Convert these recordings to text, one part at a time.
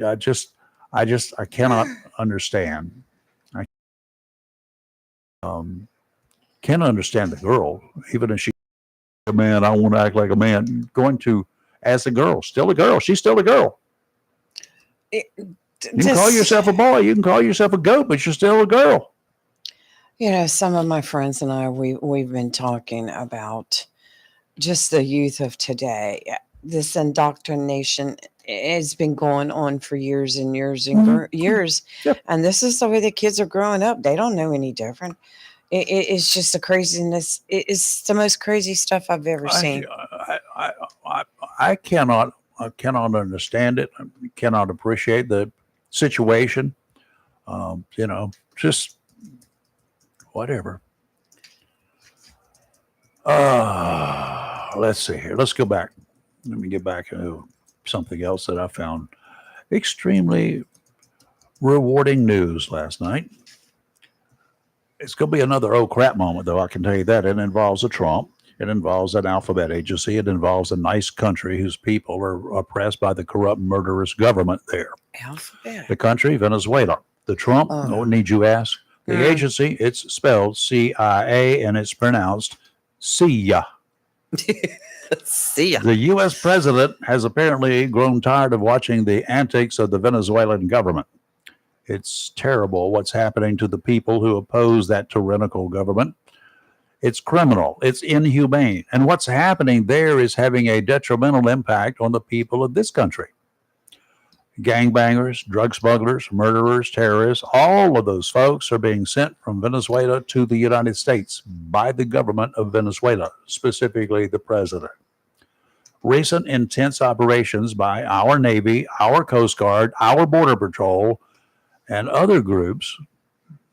I just, I cannot understand. I um, can't understand the girl, even if she's a man. I want to act like a man. Going to as a girl, still a girl. She's still a girl. It, You can call this, yourself a boy. You can call yourself a goat, but you're still a girl. some of my friends and I, we've been talking about just the youth of today. This indoctrination has been going on for years and years and years, Yep. and this is the way the kids are growing up. They don't know any different. It's just a craziness. It's the most crazy stuff I've ever I, seen. I, I, I cannot understand it. I cannot appreciate the situation. Just whatever. Let's see here. Let's go back. Let me get back to something else that I found extremely rewarding news last night. It's going to be another oh crap moment, though. I can tell you that. It involves a Trump. It involves an alphabet agency. It involves a nice country whose people are oppressed by the corrupt, murderous government there. Alphabet. The country, Venezuela. The Trump, no need you ask. The agency, it's spelled CIA and it's pronounced CIA. See ya. The U.S. president has apparently grown tired of watching the antics of the Venezuelan government. It's terrible what's happening to the people who oppose that tyrannical government. It's criminal. It's inhumane. And what's happening there is having a detrimental impact on the people of this country. Gangbangers, drug smugglers, murderers, terrorists, all of those folks are being sent from Venezuela to the United States by the government of Venezuela, specifically the president. Recent intense operations by our Navy, our Coast Guard, our Border Patrol, and other groups,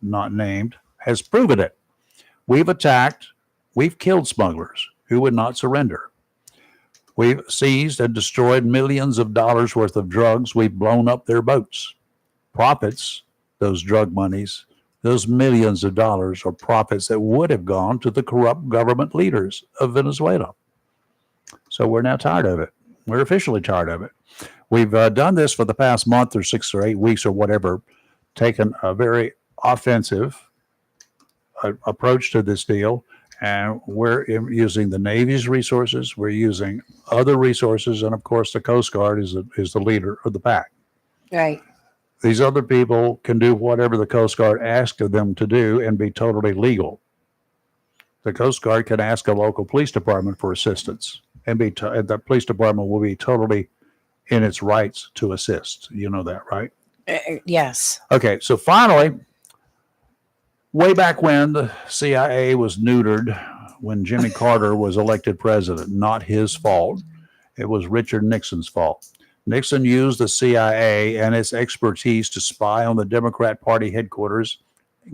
not named, has proven it. We've killed smugglers who would not surrender. We've seized and destroyed millions of dollars worth of drugs. We've blown up their boats. Profits, those drug monies, those millions of dollars are profits that would have gone to the corrupt government leaders of Venezuela. So we're now tired of it. We're officially tired of it. We've done this for the past month or 6 or 8 weeks or whatever, taken a very offensive approach to this deal. And we're using the Navy's resources. We're using other resources. And of course, the Coast Guard is the leader of the pack. Right. These other people can do whatever the Coast Guard asks of them to do and be totally legal. The Coast Guard can ask a local police department for assistance, and the police department will be totally in its rights to assist. You know that, right? Yes. Okay, so finally, way back when the CIA was neutered, when Jimmy Carter was elected president, not his fault. It was Richard Nixon's fault. Nixon used the CIA and its expertise to spy on the Democrat Party headquarters.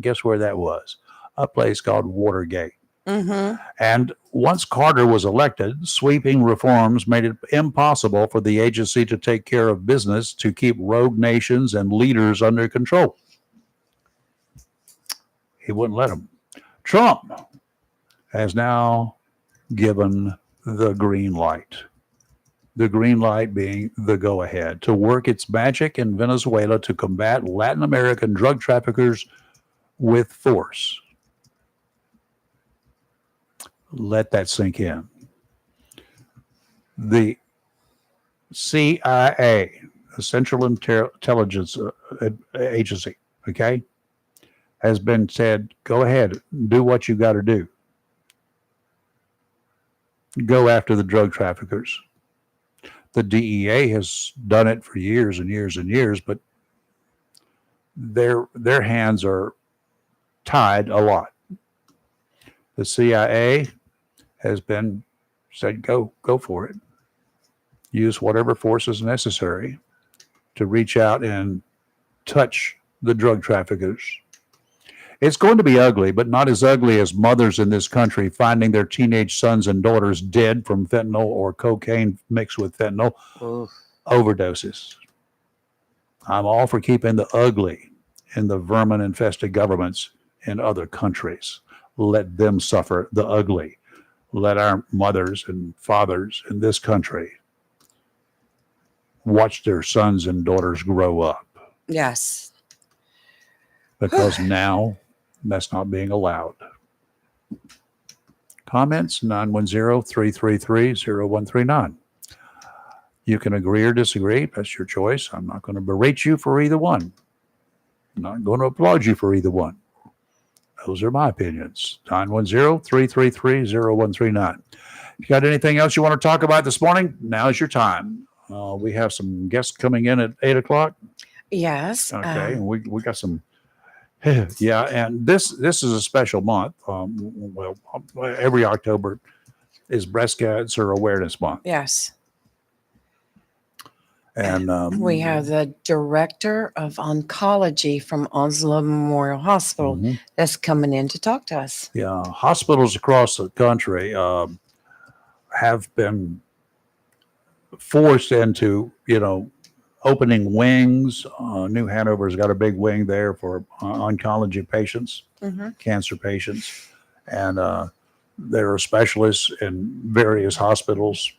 Guess where that was? A place called Watergate. Mm-hmm. And once Carter was elected, sweeping reforms made it impossible for the agency to take care of business to keep rogue nations and leaders under control. He wouldn't let them. Trump has now given the green light. The green light being the go-ahead to work its magic in Venezuela to combat Latin American drug traffickers with force. Let that sink in. The CIA, the Central Intelligence Agency, okay, has been said, go ahead, do what you got to do. Go after the drug traffickers. The DEA has done it for years and years and years, but their hands are tied a lot. The CIA has been said, go for it. Use whatever force is necessary to reach out and touch the drug traffickers. It's going to be ugly, but not as ugly as mothers in this country finding their teenage sons and daughters dead from fentanyl or cocaine mixed with fentanyl overdoses. I'm all for keeping the ugly in the vermin-infested governments in other countries. Let them suffer the ugly. Let our mothers and fathers in this country watch their sons and daughters grow up, Yes. because now that's not being allowed. Comments? 910-333-0139. You can agree or disagree. That's your choice. I'm not going to berate you for either one. I'm not going to applaud you for either one. Those are my opinions. 910-333-0139. You got anything else you want to talk about this morning? Now's your time. We have some guests coming in at 8 o'clock. Yes. Okay. And we got some. Yeah. And this is a special month. Well, every October is Breast Cancer Awareness Month. Yes. And We have the director of oncology from Onslow Memorial Hospital mhm. that's coming in to talk to us. Yeah, hospitals across the country have been forced into, opening wings. New Hanover's got a big wing there for oncology patients, cancer patients, and there are specialists in various hospitals.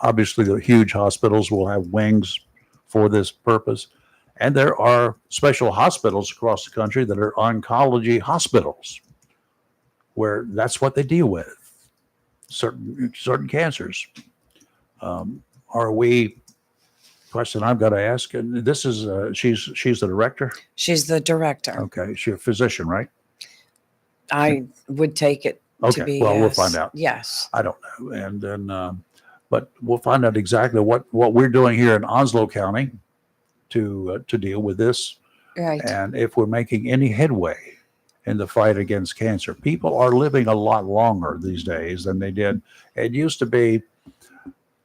Obviously, the huge hospitals will have wings for this purpose. And there are special hospitals across the country that are oncology hospitals, where that's what they deal with, certain cancers. Are we? Question I've got to ask. And this is she's the director. She's the director. Okay, she's a physician, right? I would take it to Okay. be. Well, we'll yes. find out. Yes. I don't know, and then, but we'll find out exactly what we're doing here in Onslow County to deal with this. Right. And if we're making any headway in the fight against cancer. People are living a lot longer these days than they did. It used to be,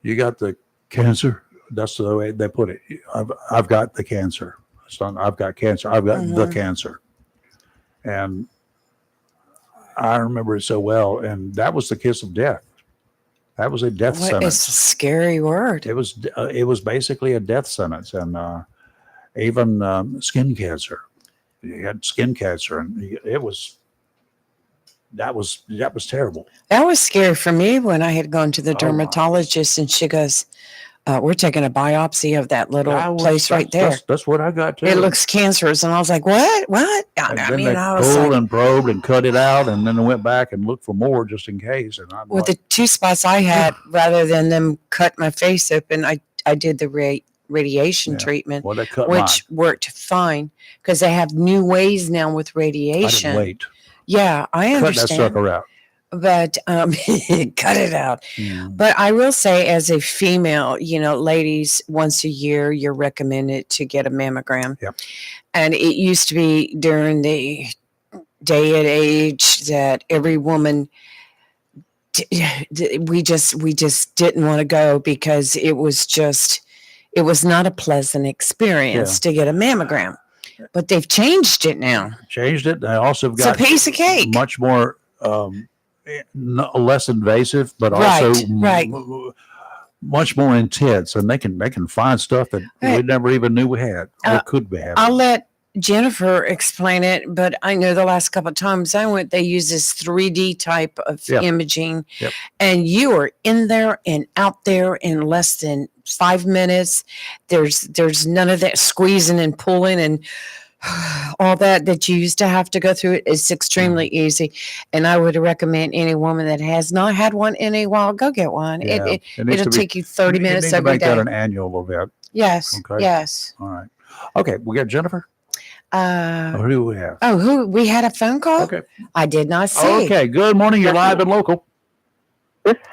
you got the cancer. That's the way they put it. I've got the cancer. It's not, I've got cancer. I've got the cancer. And I remember it so well. And that was the kiss of death. That was a death sentence. It's a scary word. It was basically a death sentence. And even skin cancer. You had skin cancer, and that was terrible. That was scary for me when I had gone to the dermatologist, and she goes, "We're taking a biopsy of that little place right there." That's what I got too. It looks cancerous, and I was like, "What? What?" And then I was pulled and probed and cut it out, and then I went back and looked for more just in case. And with the two spots I had, rather than them cut my face open, I did the radiation treatment, well, they cut which worked fine because they have new ways now with radiation. I didn't wait. Yeah, I understand. Cut that sucker out. But cut it out. But I will say, as a female, ladies, once a year, you're recommended to get a mammogram. Yep. And it used to be during the day and age that every woman, we just didn't want to go because it was not a pleasant experience to get a mammogram. But they've changed it now. They also got it's a piece of cake. Much more less invasive, but also much more intense, and they can find stuff that we never even knew we had or could be having. I'll let Jennifer explain it, but I know the last couple of times I went, they use this 3D type of imaging, and you are in there and out there in less than 5 minutes. There's none of that squeezing and pulling and all that you used to have to go through. It's extremely easy, and I would recommend any woman that has not had one in a while, go get one. It'll take you 30 minutes every day. Make that an annual event. Yes. Okay. Yes. All right. Okay, we got Jennifer. Who do we have? Who we had a phone call? Okay. I did not see. Okay, good morning. You're live and local.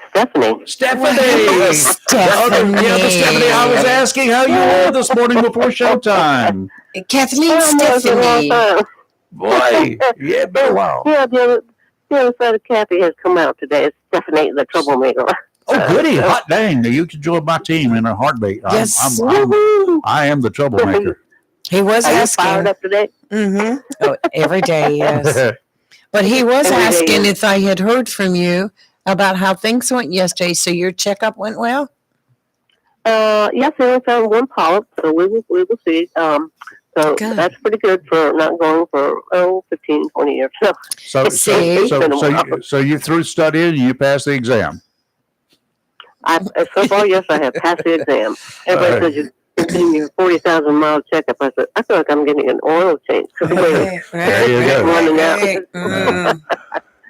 Stephanie. Stephanie. Stephanie. Okay, Stephanie, I was asking how you were this morning before showtime. Kathleen Stephanie. Boy, yeah, been a while. Yeah, the other side of Kathy has come out today. It's Stephanie, the troublemaker. Oh, goody. Hot dang. You can join my team in a heartbeat. Yes. I am the troublemaker. He was asking. Fired up today? Mm-hmm. Oh, every day, yes. But he was asking if I had heard from you about how things went yesterday. So your checkup went well? Yes, they only found one polyp, so we will see. So that's pretty good for not going for 15, 20 years. So you through studying and you passed the exam? So far, yes, I have passed the exam. Everybody says you're getting your 40,000-mile checkup. I said, I feel like I'm getting an oil change. Right, There you go. Running out. right.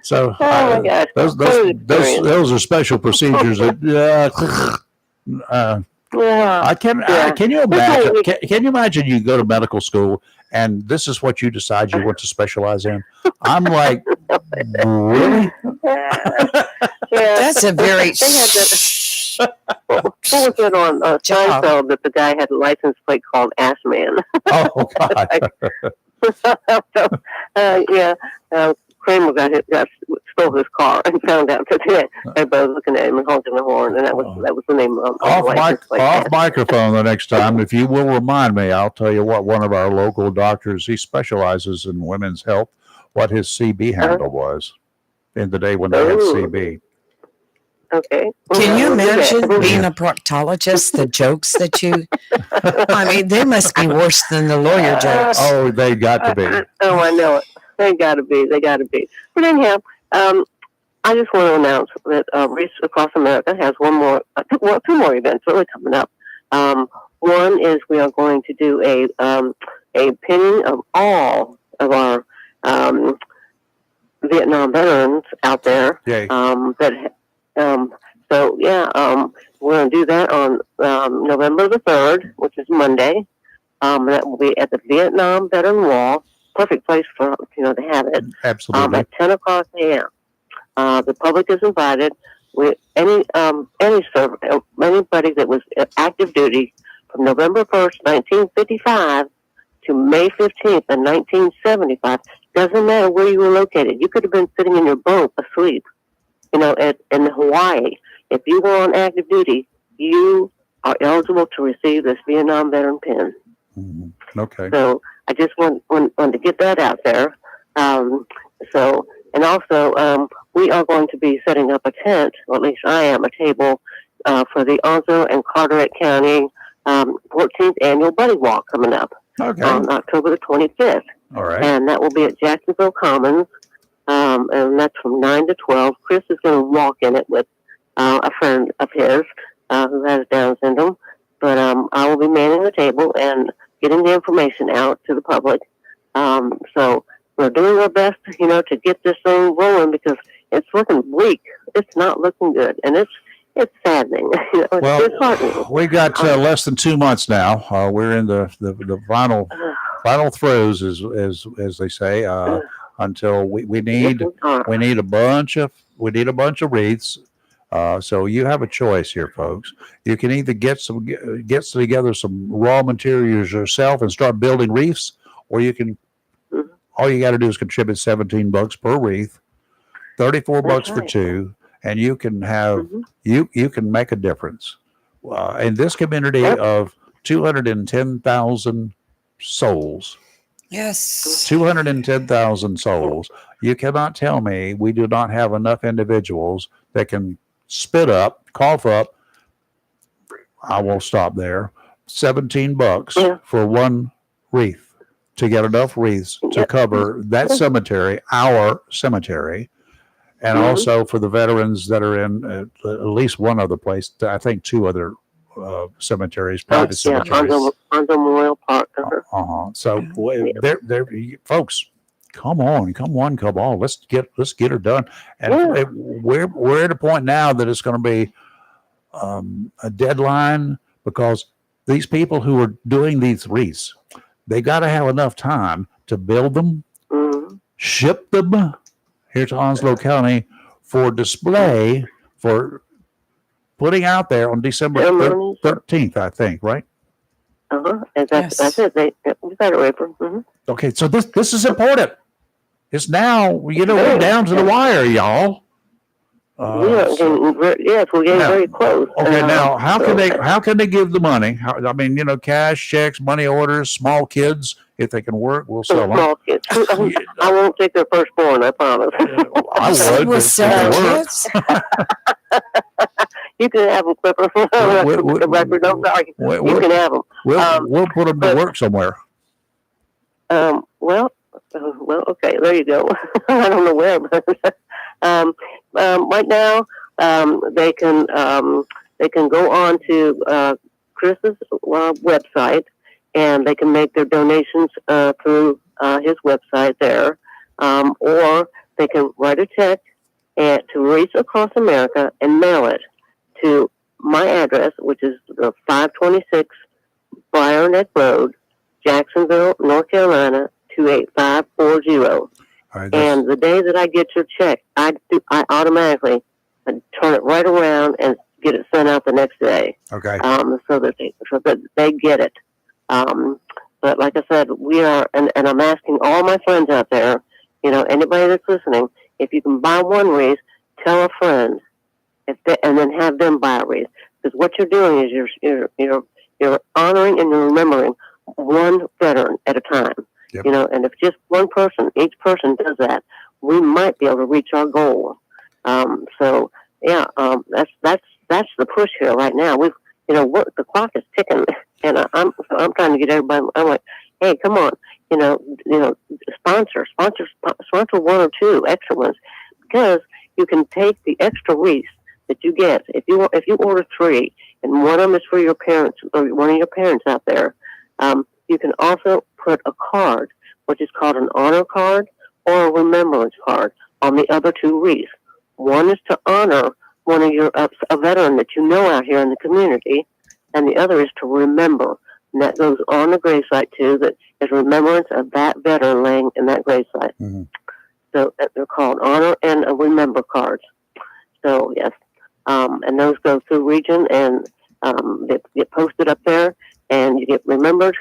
So Oh my gosh! those are special procedures that. Yeah. Can you imagine? Can you imagine you go to medical school and this is what you decide you want to specialize in? I'm like, really? That's a very. They had that. What was it on Seinfeld that the guy had a license plate called Ass Man? Oh God! Kramer stole his car and found out that everybody was looking at him and honking the horn, and that was the name of off microphone the next time. If you will remind me, I'll tell you what. One of our local doctors, he specializes in women's health. What his CB handle was in the day when they had CB. Okay. Can you imagine being a proctologist? The jokes that you. I mean, they must be worse than the lawyer jokes. Oh, they got to be. Oh, I know it. They got to be. But anyhow, I just want to announce that Reach Across America has two more events really coming up. One is we are going to do a pinning of all of our Vietnam veterans out there. Yay. We're going to do that on November the 3rd, which is Monday. That will be at the Vietnam Veteran Wall. Perfect place for to have it. Absolutely. At 10 o'clock a.m. The public is invited. Anybody that was active duty from November 1st, 1955 to May 15th of 1975. Doesn't matter where you were located. You could have been sitting in your boat asleep, in Hawaii. If you were on active duty, you are eligible to receive this Vietnam veteran pin. Mm-hmm. Okay. So I just want to get that out there. We are going to be setting up a tent, or at least I am, a table for the Onslow and Carteret County 14th Annual Buddy Walk coming up on October the 25th. All right. And that will be at Jacksonville Commons, and that's from 9 to 12. Chris is going to walk in it with a friend of his who has Down syndrome. But I will be manning the table and getting the information out to the public. So we're doing our best, to get this thing rolling because it's looking bleak. It's not looking good, and it's saddening. It's disheartening. We've got less than 2 months now. We're in the final throes, as they say, until we need a bunch of wreaths. So you have a choice here, folks. You can either get together some raw materials yourself and start building wreaths, or you can. All you got to do is contribute $17 per wreath, $34 for two, and you can have you can make a difference. In this community of 210,000 souls. Yes. 210,000 souls. You cannot tell me we do not have enough individuals that can spit up, cough up. I won't stop there. $17 for one wreath to get enough wreaths to cover that cemetery, our cemetery, and also for the veterans that are in at least one other place. I think two other cemeteries, private cemeteries. On the Memorial Park. So there, folks, come on. Let's get her done. And we're at a point now that it's going to be a deadline because these people who are doing these wreaths, they got to have enough time to build them, ship them here to Onslow County for display, for putting out there on December 13th, I think, right? That's it. We got it right for. Okay, so this is important. It's now, we're down to the wire, y'all. We're getting very close. Okay, now how can they give the money? Cash, checks, money orders, small kids, if they can work, we'll sell them. Small kids. I won't take their firstborn, I promise. I would. We'll sell kids. You can have them, Clipper. The record, I'm sorry. You can have them. We'll put them to work somewhere. Okay, there you go. I don't know where, but right now they can they can go on to Chris's website, and they can make their donations through his website there, or they can write a check to Reach Across America and mail it to my address, which is 526 Briar Neck Road, Jacksonville, North Carolina, 28540. All right, And the day that I get your check, I automatically turn it right around and get it sent out the next day. okay. So that they get it. But like I said, we are, and I'm asking all my friends out there, anybody that's listening, if you can buy one wreath, tell a friend, and then have them buy a wreath. Because what you're doing is you're honoring and you're remembering one veteran at a time. Yep. And if just one person, each person does that, we might be able to reach our goal. So yeah, that's the push here right now. The clock is ticking, and I'm trying to get everybody. I'm like, hey, come on, sponsor one or two extra ones, because you can take the extra wreaths that you get if you order 3, and one of them is for your parents or one of your parents out there. You can also put a card, which is called an honor card or a remembrance card, on the other 2 wreaths. One is to honor one of a veteran that you know out here in the community, and the other is to remember. And that goes on the gravesite too, that is remembrance of that veteran laying in that gravesite. Mm-hmm. So they're called honor and remember cards. So yes, and those go through Region, and they get posted up there, and you get remembered.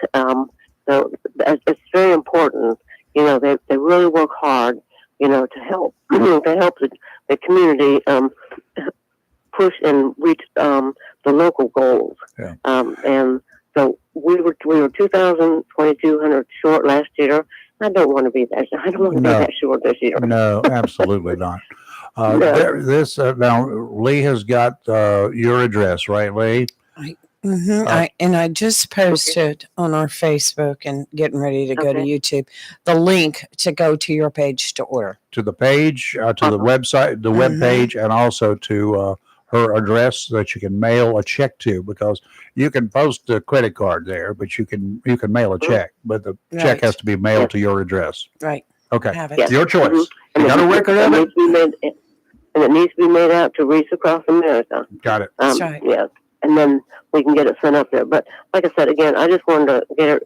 So it's very important. They really work hard, to help the community push and reach the local goals. Yeah. And so we were 2,200 short last year. I don't want to be that. I don't want to be that short this year. No, absolutely not. No. Now Lee has got your address, right, Lee? I just posted on our Facebook and getting ready to go to YouTube the link to go to your page to order. To the page, to the website, the web page, and also to her address that you can mail a check to, because you can post a credit card there, but you can mail a check, but the check has to be mailed to your address. Right. Okay. Have it. Yes. Your choice. Mm-hmm. You got a record of it? And it needs to be made out to Reach Across America. Got it. That's right. Yeah. And then we can get it sent up there. But like I said, again, I just wanted to get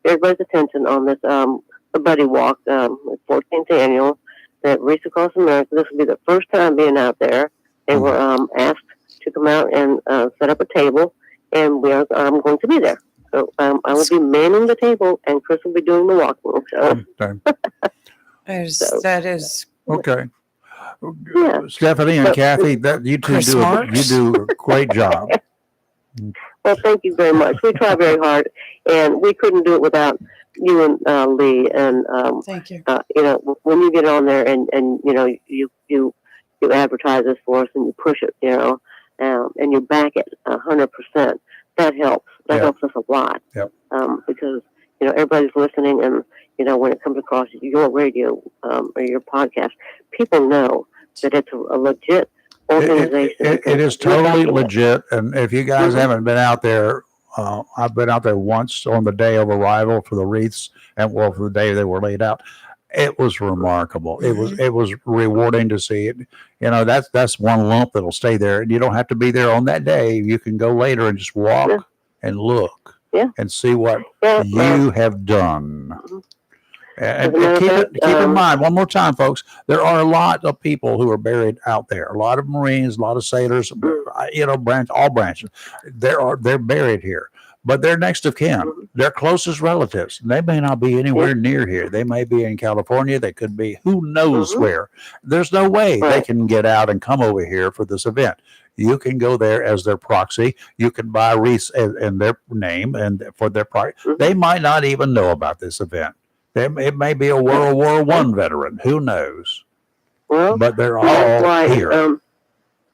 everybody's attention on this the Buddy Walk, 14th annual, that Reach Across America. This will be the first time being out there. They were asked to come out and set up a table, and I'm going to be there. So I will be manning the table, and Chris will be doing the walking. So. That is Okay. Yeah. Stephanie and Kathy, that you two Chris Marks. do a great job. Well, thank you very much. We try very hard, and we couldn't do it without you and Lee. And thank you. When you get on there and you advertise this for us and you push it, and you back it 100%. That helps. That helps us a lot. Yep. Because everybody's listening, and when it comes across your radio or your podcast, people know that it's a legit organization. It is totally legit. And if you guys haven't been out there, I've been out there once on the day of arrival for the wreaths, and for the day they were laid out. It was remarkable. It was rewarding to see it. That's one lump that'll stay there, and you don't have to be there on that day. You can go later and just walk and look and see what you have done. And keep in mind, one more time, folks, there are a lot of people who are buried out there. A lot of Marines, a lot of sailors, all branches. They're buried here, but they're next of kin. They're closest relatives. They may not be anywhere near here. They may be in California. They could be who knows where. There's no way they can get out and come over here for this event. You can go there as their proxy. You can buy wreaths in their name and for their proxy. They might not even know about this event. It may be a World War I veteran. Who knows? Well, but they're all here.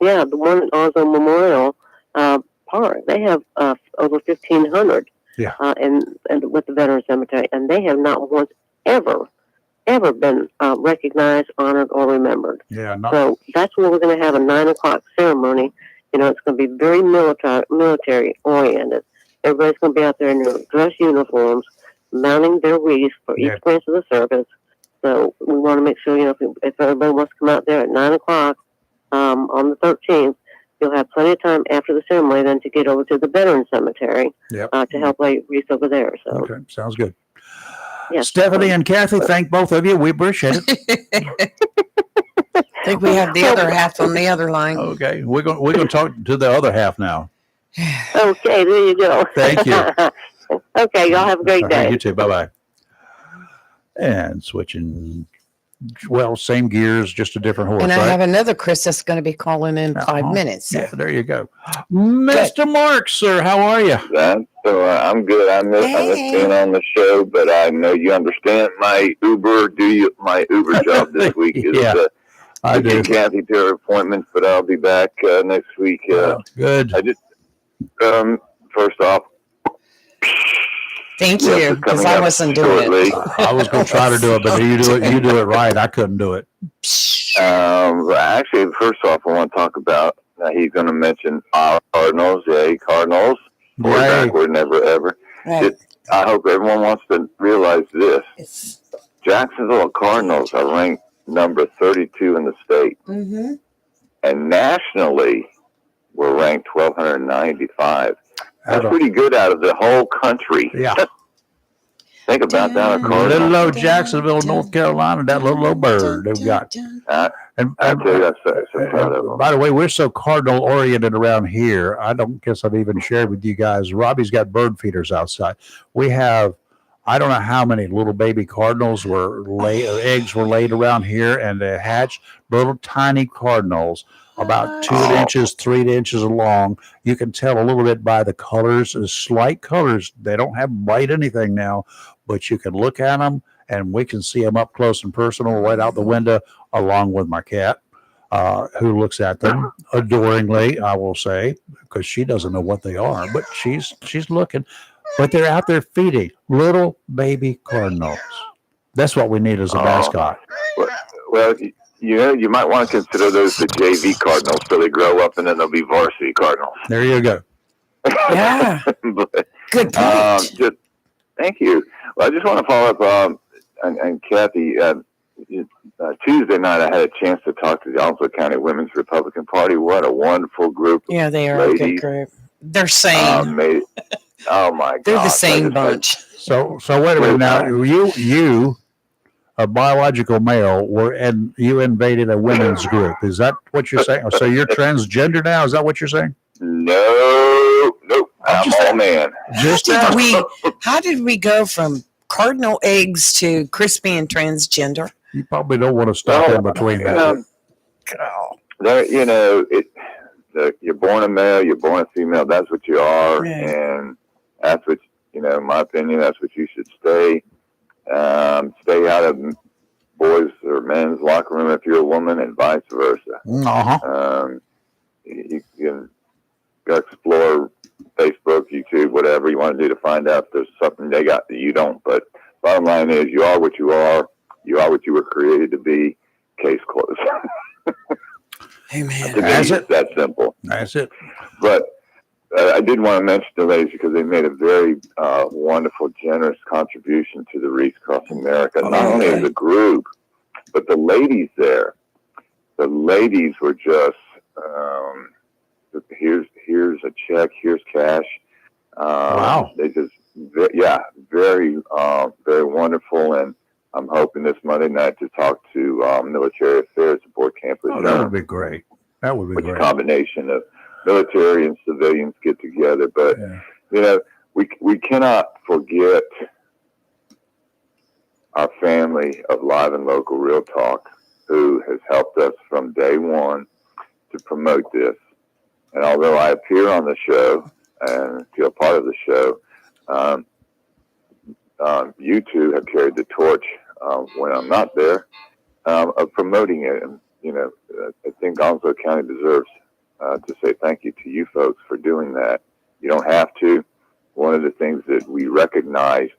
The one at Oslo Memorial Park, they have over 1,500. Yeah. And with the Veterans Cemetery, and they have not once ever been recognized, honored, or remembered. Yeah. So that's where we're going to have a 9:00 ceremony, It's going to be very military oriented. Everybody's going to be out there in their dress uniforms, mounting their wreaths for each branch of the service. So we want to make sure, if everybody wants to come out there at 9 o'clock on the 13th, you'll have plenty of time after the ceremony then to get over to the Veterans Cemetery to help lay wreaths over there. So okay, sounds good. Yes. Stephanie and Kathy, thank both of you. We appreciate it. I think we have the other half on the other line. Okay, we're going to talk to the other half now. Okay, there you go. Thank you. Okay, y'all have a great day. You too. Bye bye. And switching, same gears, just a different horse. And I right? have another Chris that's going to be calling in 5 minutes. So. Yeah, there you go. Mr. Mark, sir, how are you? I'm good. I miss being on the show, but I know you understand my Uber job this week is I do. get Kathy to her appointments, but I'll be back next week. Good. I just first off, thank you, because I wasn't doing it. I was going to try to do it, but you do it right. I couldn't do it. Actually, first off, I want to talk about he's going to mention Cardinals. Yeah, Cardinals. Forward, backward, never ever. Right. I hope everyone wants to realize this. Jacksonville Cardinals are ranked number 32 in the state. Mm-hmm. And nationally, we're ranked 1,295. That's pretty good out of the whole country. Yeah. Think about that. Little old Jacksonville, North Carolina, that little old bird they've got. And I tell you, that's so proud of them. By the way, we're so cardinal oriented around here. I don't guess I've even shared with you guys. Robbie's got bird feeders outside. We have, I don't know how many little baby cardinals eggs were laid around here, and they hatched little tiny cardinals, about 2 inches, 3 inches long. You can tell a little bit by the colors, the slight colors. They don't have bright anything now, but you can look at them, and we can see them up close and personal right out the window, along with my cat, who looks at them adoringly, I will say, because she doesn't know what they are, but she's looking. But they're out there feeding little baby cardinals. That's what we need as a mascot. Well, you might want to consider those the JV Cardinals so they grow up and then they'll be varsity Cardinals. There you go. Yeah. But, good point. Thank you. Well, I just want to follow up, and Kathy, Tuesday night I had a chance to talk to the Onslow County Women's Republican Party. What a wonderful group. Yeah, they are ladies. a good group. They're sane. Oh my God. They're the same bunch. So wait a minute now. You, a biological male, you invaded a women's group. Is that what you're saying? So you're transgender now? Is that what you're saying? No, I'm all man. How did we go from cardinal eggs to crispy and transgender? You probably don't want to stop in between that. You're born a male, you're born a female. That's what you are, right. And that's what in my opinion. That's what you should stay. Stay out of boys or men's locker room if you're a woman, and vice versa. You can go explore Facebook, YouTube, whatever you want to do to find out if there's something they got that you don't. But bottom line is, you are what you are. You are what you were created to be. Case closed. Amen. That's it. That simple. That's it. But I did want to mention the ladies because they made a very wonderful, generous contribution to the Wreaths Across America. Not only as a group, but the ladies there. The ladies were just, here's a check, here's cash. Wow. They just, very, very wonderful. And I'm hoping this Monday night to talk to military affairs aboard Camp Lejeune. That would be great. That would be great. A combination of military and civilians get together. But, we cannot forget our family of Live and Local Real Talk, who has helped us from day one to promote this. And although I appear on the show and feel part of the show, you two have carried the torch when I'm not there of promoting it. And, I think Onslow County deserves to say thank you to you folks for doing that. You don't have to. One of the things that we recognized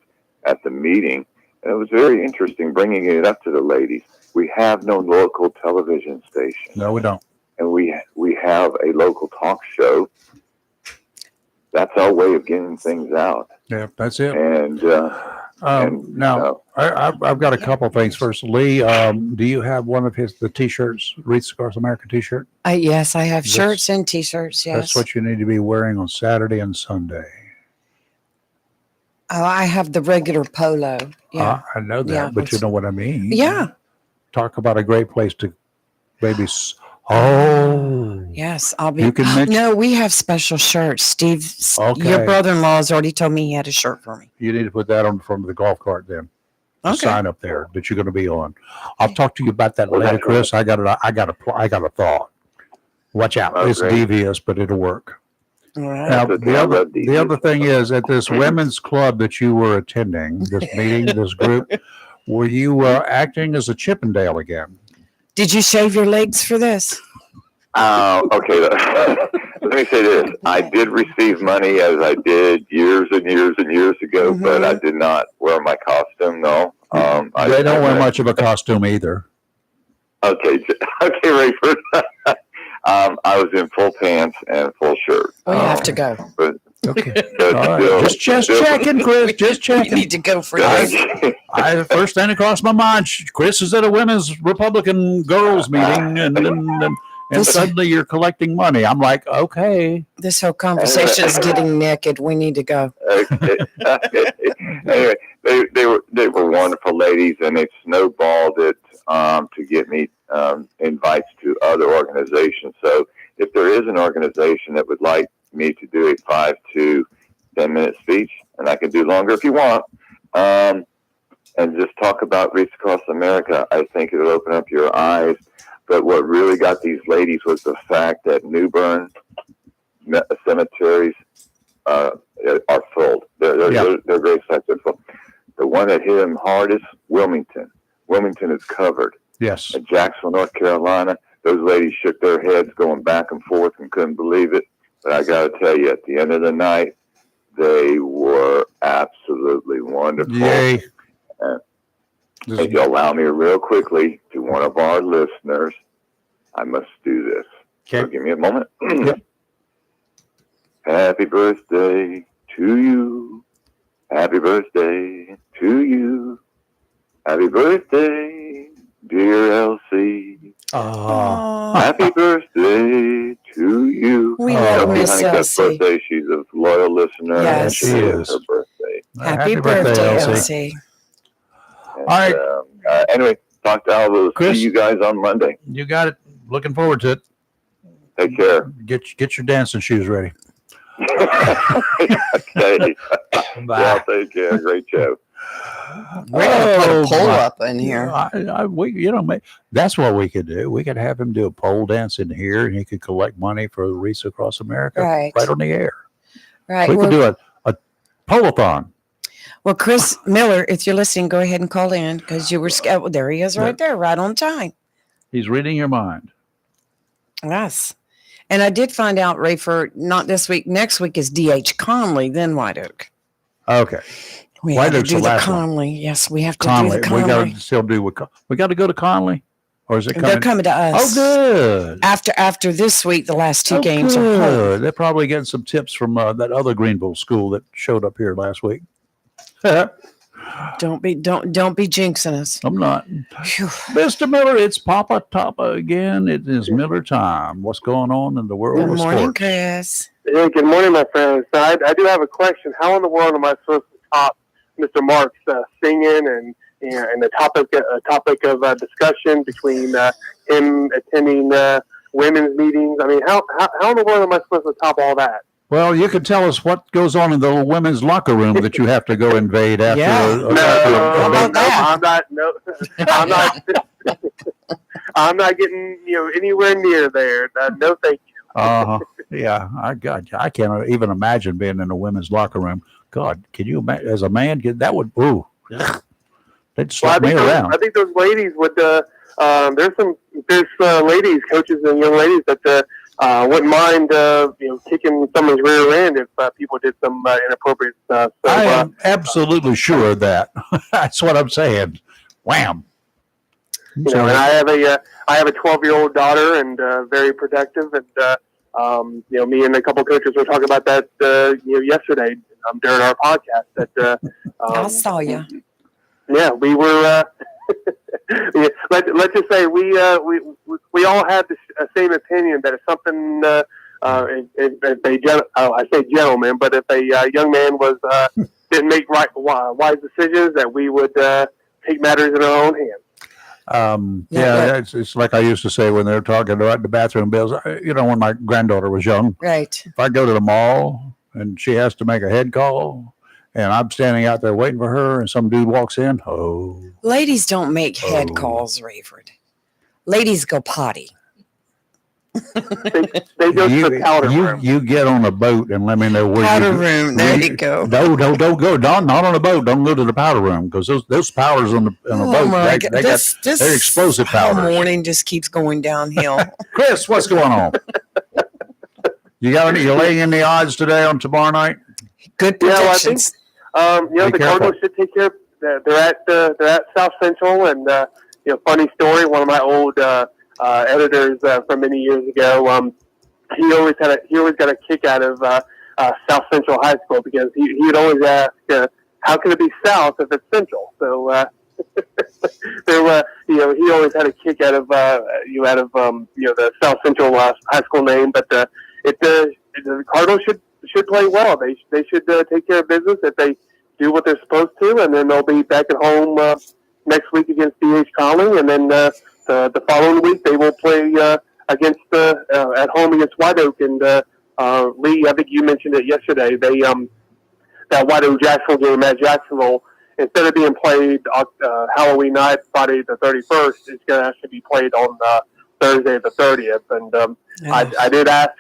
at the meeting, and it was very interesting bringing it up to the ladies, we have no local television station. No, we don't. and we have a local talk show. That's our way of getting things out. Yeah, that's it. And Now, I've got a couple things. First, Lee, do you have one of the T-shirts, Wreaths Across America T-shirt? Yes, I have That's- shirts and T-shirts. Yes, That's what you need to be wearing on Saturday and Sunday. Oh, I have the regular polo. Yeah, I know that, Yeah, but you know what I mean. yeah, Talk about a great place to maybe. Oh, yes. I'll be. You can mention- No, we have special shirts. Steve, Okay. your brother-in-law has already told me he had a shirt for me. you need to put that on the front of the golf cart then. The Okay. sign up there that you're going to be on. I'll talk to you about that Well, later, that's Chris. I got a thought. Watch out. Oh, It's great. devious, but it'll work. All right. Now, That's the okay. I other, love these. the other thing is at this women's club that you were attending, this meeting, this group, were you acting as a Chippendale again? Did you shave your legs for this? Okay. Let me say this. I did receive money as I did years and years and years ago, but I did not wear my costume, no. They don't wear much of a costume either. Okay, Rayford. I was in full pants and full shirt. We have to go. But Okay. but All right. still- Just still- checking, Chris. Just We checking. need to go for Thank this. you. First thing that crossed my mind, Chris is at a women's Republican girls meeting, and suddenly you're collecting money. I'm like, okay. This whole conversation is getting naked. We need to go. Okay. Anyway, they were wonderful ladies, and it snowballed it to get me invites to other organizations. So if there is an organization that would like me to do a 5 to 10-minute speech, and I can do longer if you want, and just talk about Wreaths Across America, I think it'll open up your eyes. But what really got these ladies was the fact that New Bern cemeteries are full. They're great sites. They're full. The one that hit them hardest, Wilmington. Wilmington is covered. Yes. At Jacksonville, North Carolina, those ladies shook their heads going back and forth and couldn't believe it. But I got to tell you, at the end of the night, they were absolutely wonderful. Yay. If you allow me real quickly to one of our listeners, I must do this. So Okay. give me a moment. Yep. Happy birthday to you. Happy birthday to you. Happy birthday, dear Elsie. Oh. Happy birthday to you. We love Elsie Miss Honeycutt's Elsie. birthday. She's a loyal listener. Yes. And She today is. her birthday. Happy birthday, Elsie. And, All right. Anyway, talk to Alva. Chris? See you guys on Monday. You got it. Looking forward to it. Take care. Get your dancing shoes ready. Okay. Yeah, take care. Great show. We're gonna put a Oh, poll my- up in here. That's what we could do. We could have him do a pole dance in here, and he could collect money for the Wreaths Across America Right. on the air. Right. We Well, could do a pole-a-thon. well, Chris Miller, if you're listening, go ahead and call in because you were scared. There he is, right there, right on time. He's reading your mind. Yes. And I did find out, Ray, for not this week, next week is D.H. Conley, then White Oak. Okay. We White have to Oak's do the the last one. Conley. Yes, we have to Conley. do the We got Conley. to still do we got to go to Conley, or is it They're coming? coming to us. Oh, good. After this week, the last two Oh, games are home. good. They're probably getting some tips from that other Greenville school that showed up here last week. I'm Don't be jinxing us. not. Phew. Mr. Miller, it's Papa Tapa again. It is Miller time. What's going on in the world Good of morning, sports? Chris. Hey, good morning, my friends. So I do have a question. How in the world am I supposed to top Mr. Marks singing and the topic of discussion between him attending women's meetings? I mean, how in the world am I supposed to top all that? Well, you could tell us what goes on in the women's locker room that you have to go invade after. Yeah. No, about that? I'm not. No, I'm not. I'm not getting anywhere near there. No, thank you. Yeah, I can't even imagine being in a women's locker room. God, can you imagine as a man? That would they'd slap me around. I think those ladies would. There's ladies, coaches, and young ladies that wouldn't mind kicking someone's rear end if people did some inappropriate stuff. So, I am absolutely sure of that. That's what I'm saying. Wham. you know, and I have a 12-year-old daughter, and very protective, and you know, me and a couple of coaches were talking about that you know, yesterday during our podcast. That I saw you. yeah, we were. Yeah, let's just say we all had the same opinion that if something if a I say gentleman, but if a young man was didn't make wise decisions, that we would take matters in our own hands. Yeah, it's like I used to say when they were talking about the bathroom bills. You know, when my granddaughter was young, Right. if I go to the mall and she has to make a head call, and I'm standing out there waiting for her, and some dude walks in, Ladies don't make head Oh. calls, Rayford. Ladies go potty. They go to the powder room. you get on a boat and let me know where Powder you room. There you go. No, don't go. Not on a boat. Don't go to the powder room because those powders on the boat. my They God. got This they're explosive whole powders. morning just keeps going downhill. Chris, what's going on? You got any? You laying in the odds today on tomorrow night? Good Yeah, well, I predictions. You know, Be the careful. Cardinals should take care. They're at South Central, and you know, funny story. One of my old editors from many years ago. He always got a kick out of South Central High School because he would always ask, "How can it be South if it's Central?" So you know, he always had a kick out of you know, the South Central high school name. But the Cardinals should play well. They should take care of business if they do what they're supposed to, and then they'll be back at home next week against D.H. Conley, and then the following week they will play against at home against White Oak. And Lee, I think you mentioned it yesterday. They that White Oak Jacksonville game at Jacksonville, instead of being played Halloween night, Friday the 31st, it's going to actually be played on Thursday the 30th. And I did ask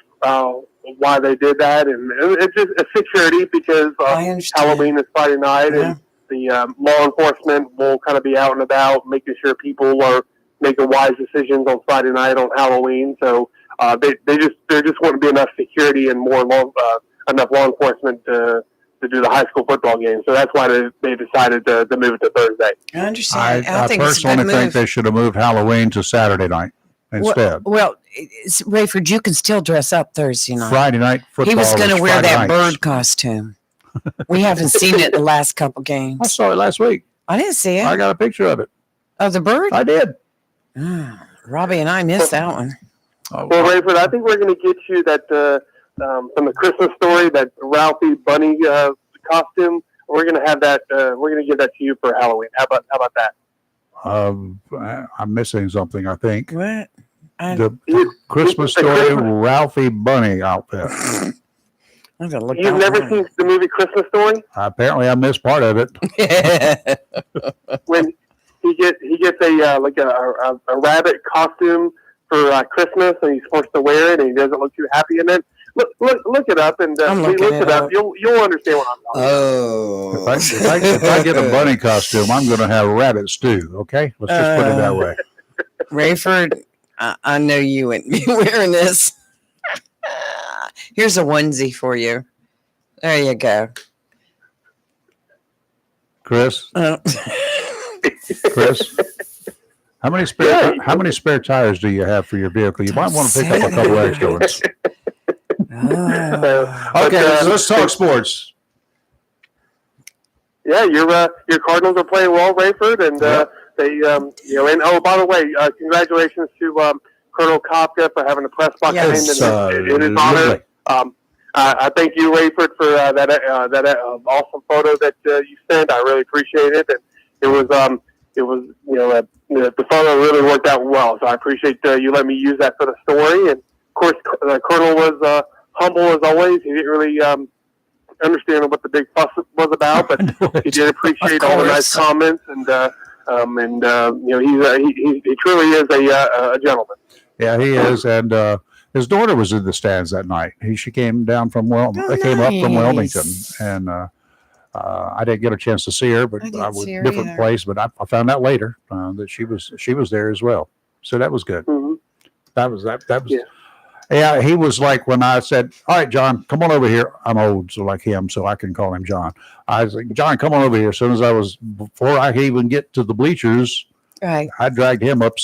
why they did that, and it's just a security because I understand. Halloween is Friday night, Yeah. and the law enforcement will kind of be out and about, making sure people are making wise decisions on Friday night on Halloween. So there just wouldn't be enough security and enough law enforcement to do the high school football game. So that's why they decided to move it to Thursday. I understand. I I think it's a good personally think move. they should have moved Halloween to Saturday night instead. Well, Rayford, you can still dress up Thursday night. Friday night football. He was going to is wear Friday that nights. bird costume. We haven't seen it the last couple I games. saw it last week. I didn't see I it. got a picture of it. Oh, the bird? I did. Robbie and I missed that one. Oh, Well, Rayford, I think we're going to get you that from the Christmas Story, that Ralphie bunny costume. We're going to have that. We're going to give that to you for Halloween. How about that? I'm missing something. I think What? the Christmas Story Ralphie Bunny outfit. I'm gonna look You've that never one seen the movie Christmas Story? Apparently, I missed part of it. up. When he gets a rabbit costume for Christmas, and he's forced to wear it, and he doesn't look too happy in it. Look it up, and I'm when you looking look it it up. up. You'll understand what I'm talking about. Oh. If I get a bunny costume, I'm going to have rabbit stew. Okay, let's just put it that way. Rayford, I know you wouldn't be wearing this. Here's a onesie for you. There you go. Chris, Oh. Chris, how many spare tires do you have for your vehicle? You might want to pick up a couple extra ones. Oh. Okay, let's talk sports. Yeah, your Cardinals are playing well, Rayford, and they and oh, by the way, congratulations to Colonel Kopka for having the press box Yes. named in his honor. I thank you, Rayford, for that awesome photo that you sent. I really appreciate it, and it was the photo really worked out well. So I appreciate you letting me use that for the story. And of course, the Colonel was humble as always. He didn't really understand what the big fuss was about, but he did appreciate all the nice comments, and he truly is a gentleman. Yeah, he is, and his daughter was in the stands that night. She came down from came up from Wilmington, and I didn't get a chance to see her, but I was in a different place. But I found out later that she was there as well. So that was good. Mm-hmm. That was. Yeah, he was like when I said, "All right, John, come on over here." I'm old, so like him, so I can call him John. I was like, "John, come on over here." As soon as before I could even get to the bleachers, Right. I dragged him up.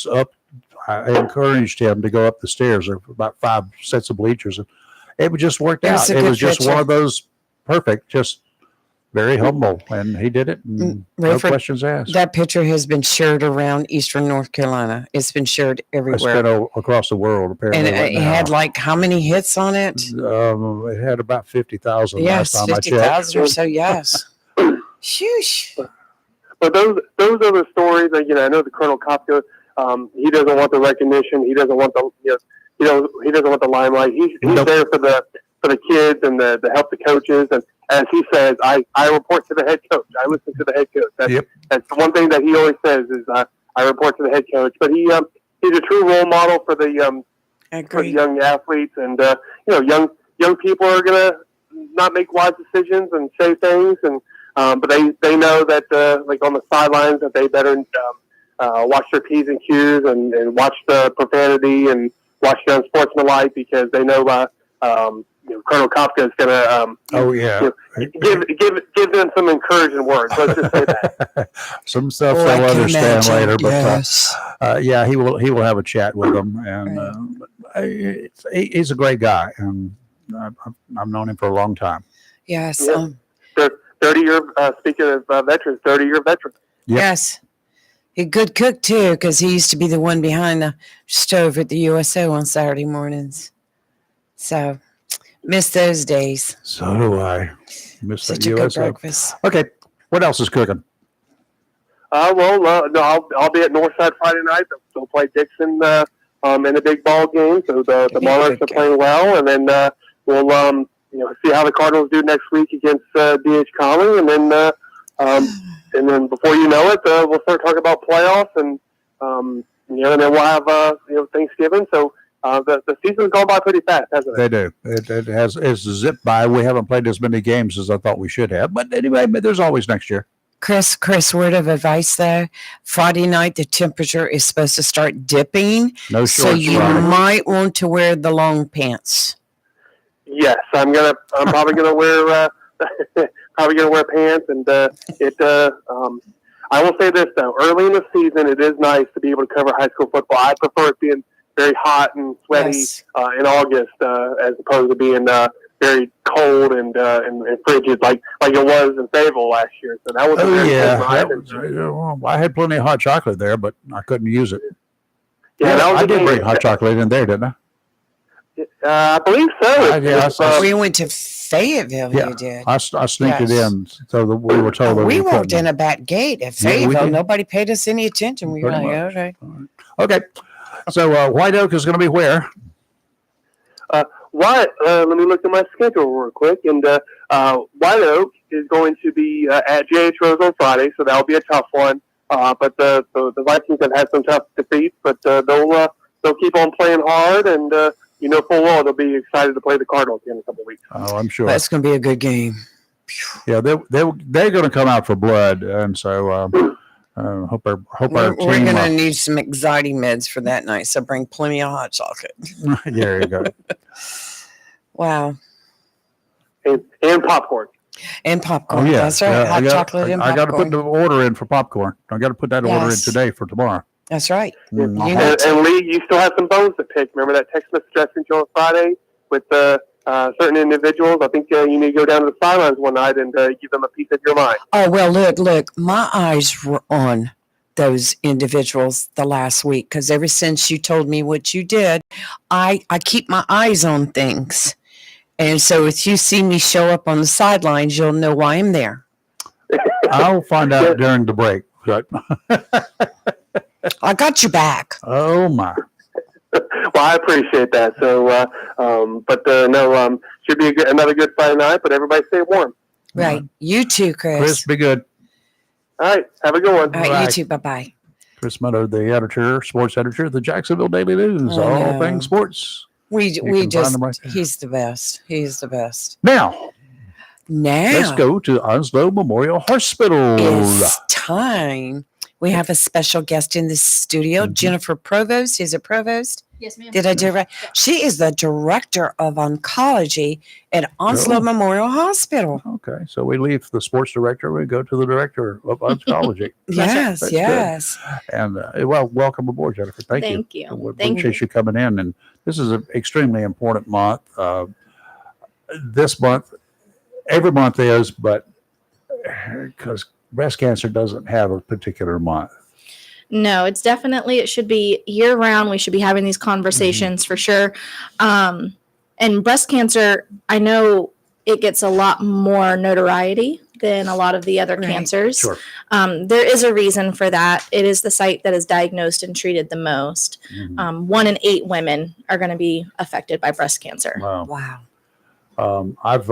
I encouraged him to go up the stairs. There were about 5 sets of bleachers. And it just worked It was out. a It good was just picture. one of those perfect, just very humble. And he did it. And no Rayford, questions asked. that picture has been shared around Eastern North Carolina. It's been shared It's everywhere. been across the world, apparently. And right it had now. like how many hits on it? It had about 50,000 Yes, last time I checked. 50,000 or so. Yes. Shoosh. But those are the stories that I know the Colonel Kopka. He doesn't want the recognition. He doesn't want the he doesn't want the limelight. He's Nope. there for the kids and the help the coaches. And as he says, I report to the head coach. I listen to the head coach. That's the one thing that he always says is I report to the head coach. But he's a true role model for the young athletes, and young people are gonna not make wise decisions and say things, and but they know that like on the sidelines that they better watch their P's and Q's and watch the profanity and watch the unsportsmanlike, because they know Colonel Kopka is gonna give them some encouraging words. Let's just say that. Some stuff I they'll can understand imagine. later, but Yes. yeah, he will have a chat with them, and he's a great guy, and I've known him for a long time. Yes. Yeah. 30-year. Speaking of veterans, 30-year veteran. Yep. Yes. A good cook too, because he used to be the one behind the stove at the USO on Saturday mornings. So miss those days. So do I. Miss Such that a good USO. breakfast. Okay, what else is cooking? No, I'll be at Northside Friday night. They'll play Dixon in a big ball game. So the Monarchs are playing well, and then we'll see how the Cardinals do next week against DH Conley, and then before you know it, we'll start talking about playoffs, and and then we'll have Thanksgiving. So the season's gone by pretty fast, hasn't it? They do. It's zipped by. We haven't played as many games as I thought we should have, but anyway, there's always next year. Chris, word of advice though. Friday night, the temperature is supposed to start dipping. No So shorts you Friday. might want to wear the long pants. Yes, I'm probably gonna wear pants, and I will say this though: early in the season, it is nice to be able to cover high school football. I prefer it being very hot and sweaty Yes. In August, as opposed to being very cold and frigid like it was in Fayetteville last year. So that was a very cold night. I had plenty of hot chocolate there, but I couldn't use it. that was I a did game. bring hot chocolate in there, didn't I? I believe so. We went to Fayetteville. Yeah. You did. I sneaked it Yes. in, so that we were told that We walked couldn't. in a back gate at Yeah, we Fayetteville. did. Nobody paid us any attention. We were Pretty like, much. okay. Okay, so White Oak is going to be where? Let me look at my schedule real quick. And White Oak is going to be at J.H. Rose on Friday, so that'll be a tough one. But the Vikings have had some tough defeats, but they'll keep on playing hard, and full well they'll be excited to play the Cardinals in a couple of weeks. Oh, I'm sure. That's going to be a good game. Yeah, they're going to come out for blood, and so hope our We're team. going to need some anxiety meds for that night, so bring plenty of hot chocolate. There you go. Wow. And popcorn. And popcorn. Oh yeah, That's right. Hot chocolate and I got to popcorn. put the order in for popcorn. I got to put that order in Yes. today for tomorrow. That's right. Mm. You know, And Lee, you still have some bones to pick. Remember that text message I sent you on Friday with certain individuals? I think you need to go down to the sidelines one night and give them a piece of your mind. oh, well, look, my eyes were on those individuals the last week because ever since you told me what you did, I keep my eyes on things. And so if you see me show up on the sidelines, you'll know why I'm there. I'll find out during the break. But, I got your back. oh my! Well, I appreciate that. So, should be another good Friday night. But everybody stay warm. Right. You too, Chris. Chris, be good. All right, have a good one. All right, Bye. you too. Bye-bye. Chris Meadow, the sports editor of the Jacksonville Daily News, I all know. things sports. We can find just, them right there. he's the best. He's the best. Now, Now. let's go to Onslow Memorial Hospital. It's time. We have a special guest in the studio, Mhm. Jennifer Provost. Is it Provost? Yes, ma'am. Did I do it right? She is the director of oncology at Onslow Oh. Memorial Hospital. Okay, so we leave the sports director, we go to the director of oncology. Yes, That's yes. good. And well, welcome aboard, Jennifer. Thank you. Thank you. We Thank appreciate you coming in. And this is an extremely important month. This month, every month is, but because breast cancer doesn't have a particular month. No, it's definitely, it should be year round. We should be having these conversations for sure. And breast cancer, I know it gets a lot more notoriety than a lot of the other Right. cancers. Sure. There is a reason for that. It is the site that is diagnosed and treated the most. Mhm. 1 in 8 women are going to be affected by breast cancer. Wow. Wow. I've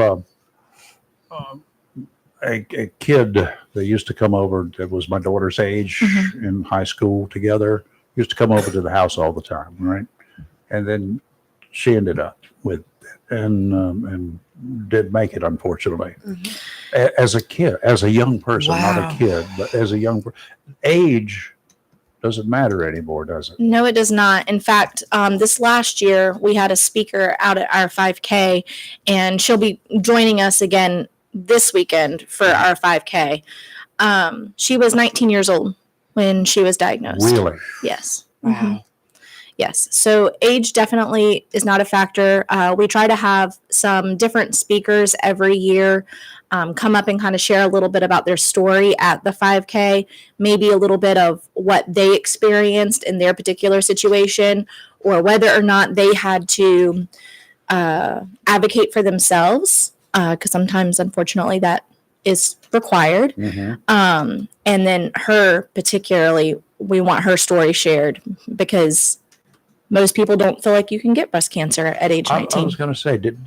a kid that used to come over that was my daughter's age in high school together, used to come over to the house all the time, right? And then she ended up with it and did make it, unfortunately. As a kid, as a young person, not Wow. a kid, but as a young age doesn't matter anymore, does it? No, it does not. In fact, this last year, we had a speaker out at our 5K, and she'll be joining us again this weekend for our 5K. She was 19 years old when she was diagnosed. Really? Yes. Wow. Mhm. Yes. So age definitely is not a factor. We try to have some different speakers every year come up and kind of share a little bit about their story at the 5K, maybe a little bit of what they experienced in their particular situation, or whether or not they had to advocate for themselves, because sometimes, unfortunately, that is required. And then her particularly, we want her story shared because most people don't feel like you can get breast cancer at age I 19. was going to say, did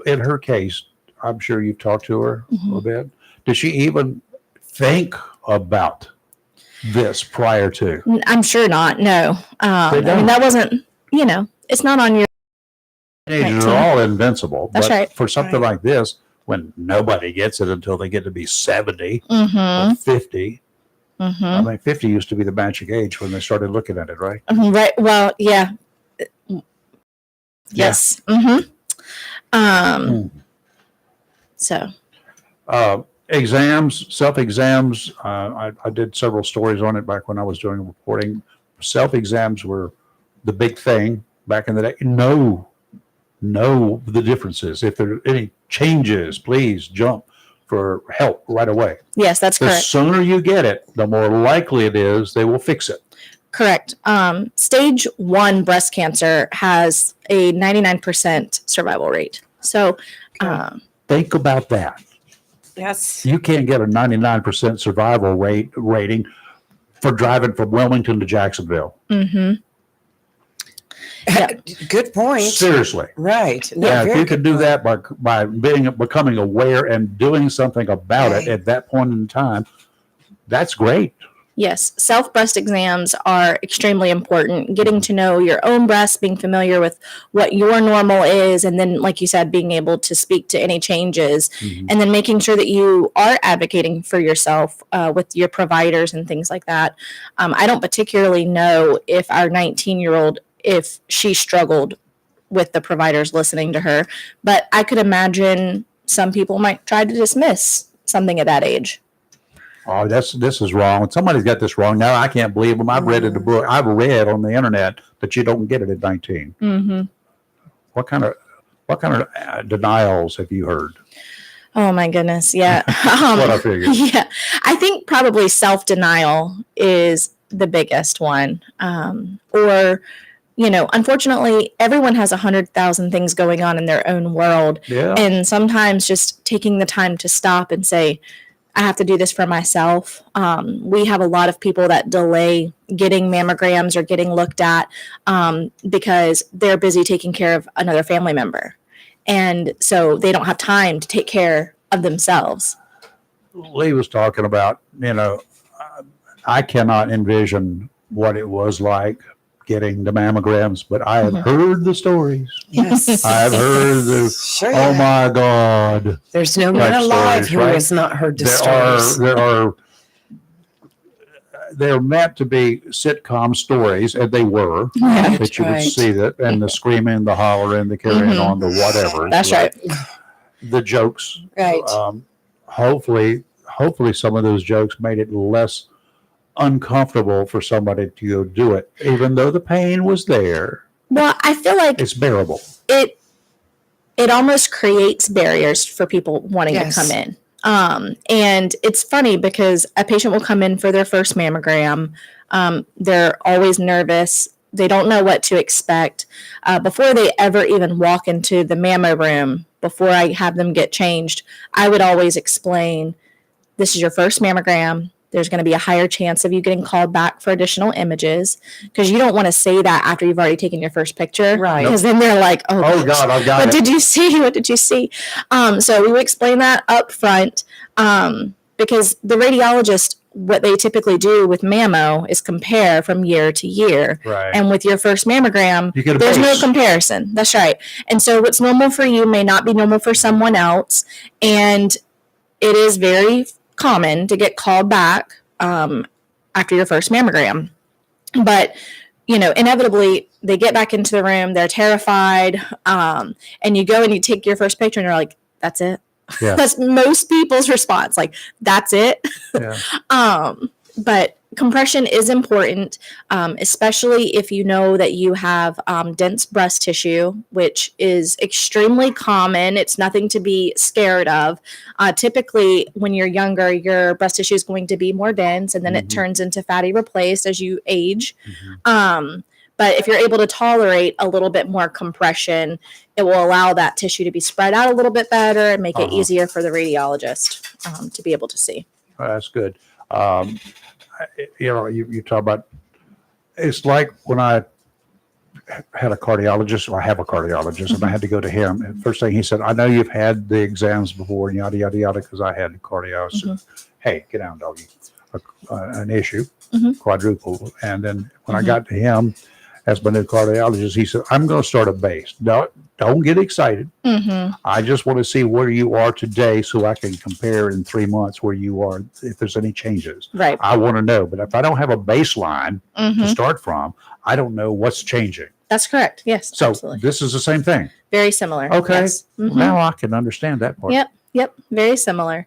in her case, I'm sure you've talked to her a bit. Did she even think about this prior to? I'm sure not. No. I They don't. mean, that wasn't, it's not on your. Teenagers 19. are all invincible. That's but right. for something Right. like this, when nobody gets it until they get to be 70 Mm-hmm. or 50. I Mm-hmm. mean, 50 used to be the magic age when they started looking at it, right? Right. Well, yeah. Yes. Mm-hmm. So. Exams, self-exams. I did several stories on it back when I was doing reporting. Self-exams were the big thing back in the day. Know the differences. If there are any changes, please jump for help right away. Yes, that's The correct. sooner you get it, the more likely it is they will fix it. Correct. Stage 1 breast cancer has a 99% survival rate. So, Think about that. Yes. You can't get a 99% survival rating for driving from Wilmington to Jacksonville. mm-hmm. Yeah. Good point. Seriously. Right. No, Yeah, if very you could good do point. that by becoming aware and doing something about Right. it at that point in time, that's great. Yes, self breast exams are extremely important. Getting to know your own breast, being familiar with what your normal is, and then, like you said, being able to speak to any changes, and then making sure that you are advocating for yourself with your providers and things like that. I don't particularly know if our 19-year-old, if she struggled with the providers listening to her, but I could imagine some people might try to dismiss something at that age. Oh, this is wrong. Somebody's got this wrong. Now I can't believe them. I've read in the book. I've read on the internet that you don't get it at 19. Mm-hmm. What kind of denials have you heard? Oh my goodness. Yeah. What I figured. Yeah. I think probably self-denial is the biggest one. Or, unfortunately, everyone has 100,000 things going on in their own world. Yeah. And sometimes just taking the time to stop and say, I have to do this for myself. We have a lot of people that delay getting mammograms or getting looked at because they're busy taking care of another family member. And so they don't have time to take care of themselves. Lee was talking about, I cannot envision what it was like getting the mammograms, but I have heard the stories. Yes. I've heard the, Sure. oh my God. There's no man Like alive stories, who right? has not heard the There stories. are they're meant to be sitcom stories, and they were. Yeah. That you would Right. see that, and the screaming, the hollering, the carrying Mhm. on, the whatever. That's right. The jokes. Right. Hopefully some of those jokes made it less uncomfortable for somebody to go do it, even though the pain was there. Well, I feel like It's bearable. it almost creates barriers for people wanting Yes. to come in. And it's funny because a patient will come in for their first mammogram. They're always nervous. They don't know what to expect. Before they ever even walk into the mammo room, before I have them get changed, I would always explain, this is your first mammogram. There's going to be a higher chance of you getting called back for additional images, because you don't want to say that after you've already taken your first picture. Right. Because then they're like, oh God, I've got what it. did you see? What did you see? So we would explain that up front, because the radiologist, what they typically do with mammo is compare from year to year. Right. And with your first mammogram, You get a there's no base. comparison. That's right. And so what's normal for you may not be normal for someone else. And it is very common to get called back after your first mammogram. But, inevitably, they get back into the room, they're terrified, and you go and you take your first picture and you're like, that's it. Yeah. That's most people's response. Like, that's it. Yeah. But compression is important, especially if you know that you have dense breast tissue, which is extremely common. It's nothing to be scared of. Typically, when you're younger, your breast tissue is going to be more dense, and then it Mhm. turns into fatty replaced as you age. Mhm. But if you're able to tolerate a little bit more compression, it will allow that tissue to be spread out a little bit better and make it Uh-huh. easier for the radiologist to be able to see. Well, that's good. You talk about, it's like when I had a cardiologist, or I have a cardiologist, and I had to go to him. And first thing he said, I know you've had the exams before, and yada, yada, yada, because I had cardiologist. Mhm. Hey, get down, doggy. An issue, Mhm. quadruple. And then when I Mhm. got to him as my new cardiologist, he said, I'm going to start a base. Don't get excited. Mm-hmm. I just want to see where you are today so I can compare in 3 months where you are, if there's any changes. Right. I want to know. But if I don't have a baseline Mm-hmm. to start from, I don't know what's changing. That's correct. Yes, So absolutely. this is the same thing. Very similar. Okay. Yes. Mhm. Now I can understand that part. Yep. Very similar.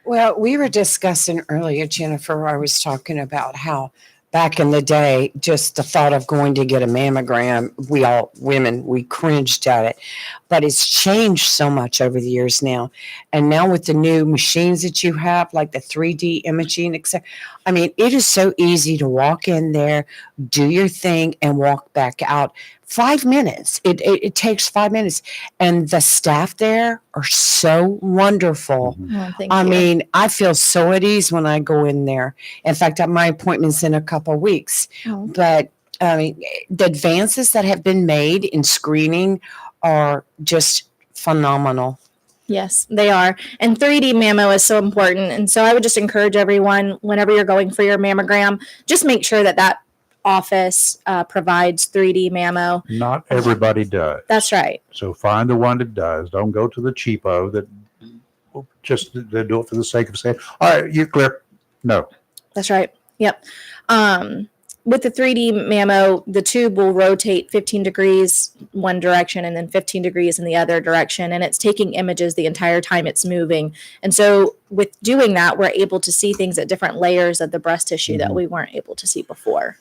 Well, we were discussing earlier, Jennifer, I was talking about how back in the day, just the thought of going to get a mammogram, we all women, we cringed at it. But it's changed so much over the years now. And now with the new machines that you have, like the 3D imaging, etc. I mean, it is so easy to walk in there, do your thing, and walk back out. 5 minutes. It takes 5 minutes. And the staff there are so wonderful. Mhm. Oh, thank I you. mean, I feel so at ease when I go in there. In fact, my appointment's in a couple of weeks. Oh. But I mean, the advances that have been made in screening are just phenomenal. Yes, they are. And 3D mammo is so important. And so I would just encourage everyone, whenever you're going for your mammogram, just make sure that office provides 3D mammo. Not everybody does. That's right. So find the one that does. Don't go to the cheapo that just they do it for the sake of saying, all right, you're clear. No. That's right. Yep. With the 3D mammo, the tube will rotate 15 degrees one direction and then 15 degrees in the other direction. And it's taking images the entire time it's moving. And so with doing that, we're able to see things at different layers of the breast tissue that Mhm. we weren't able to see before.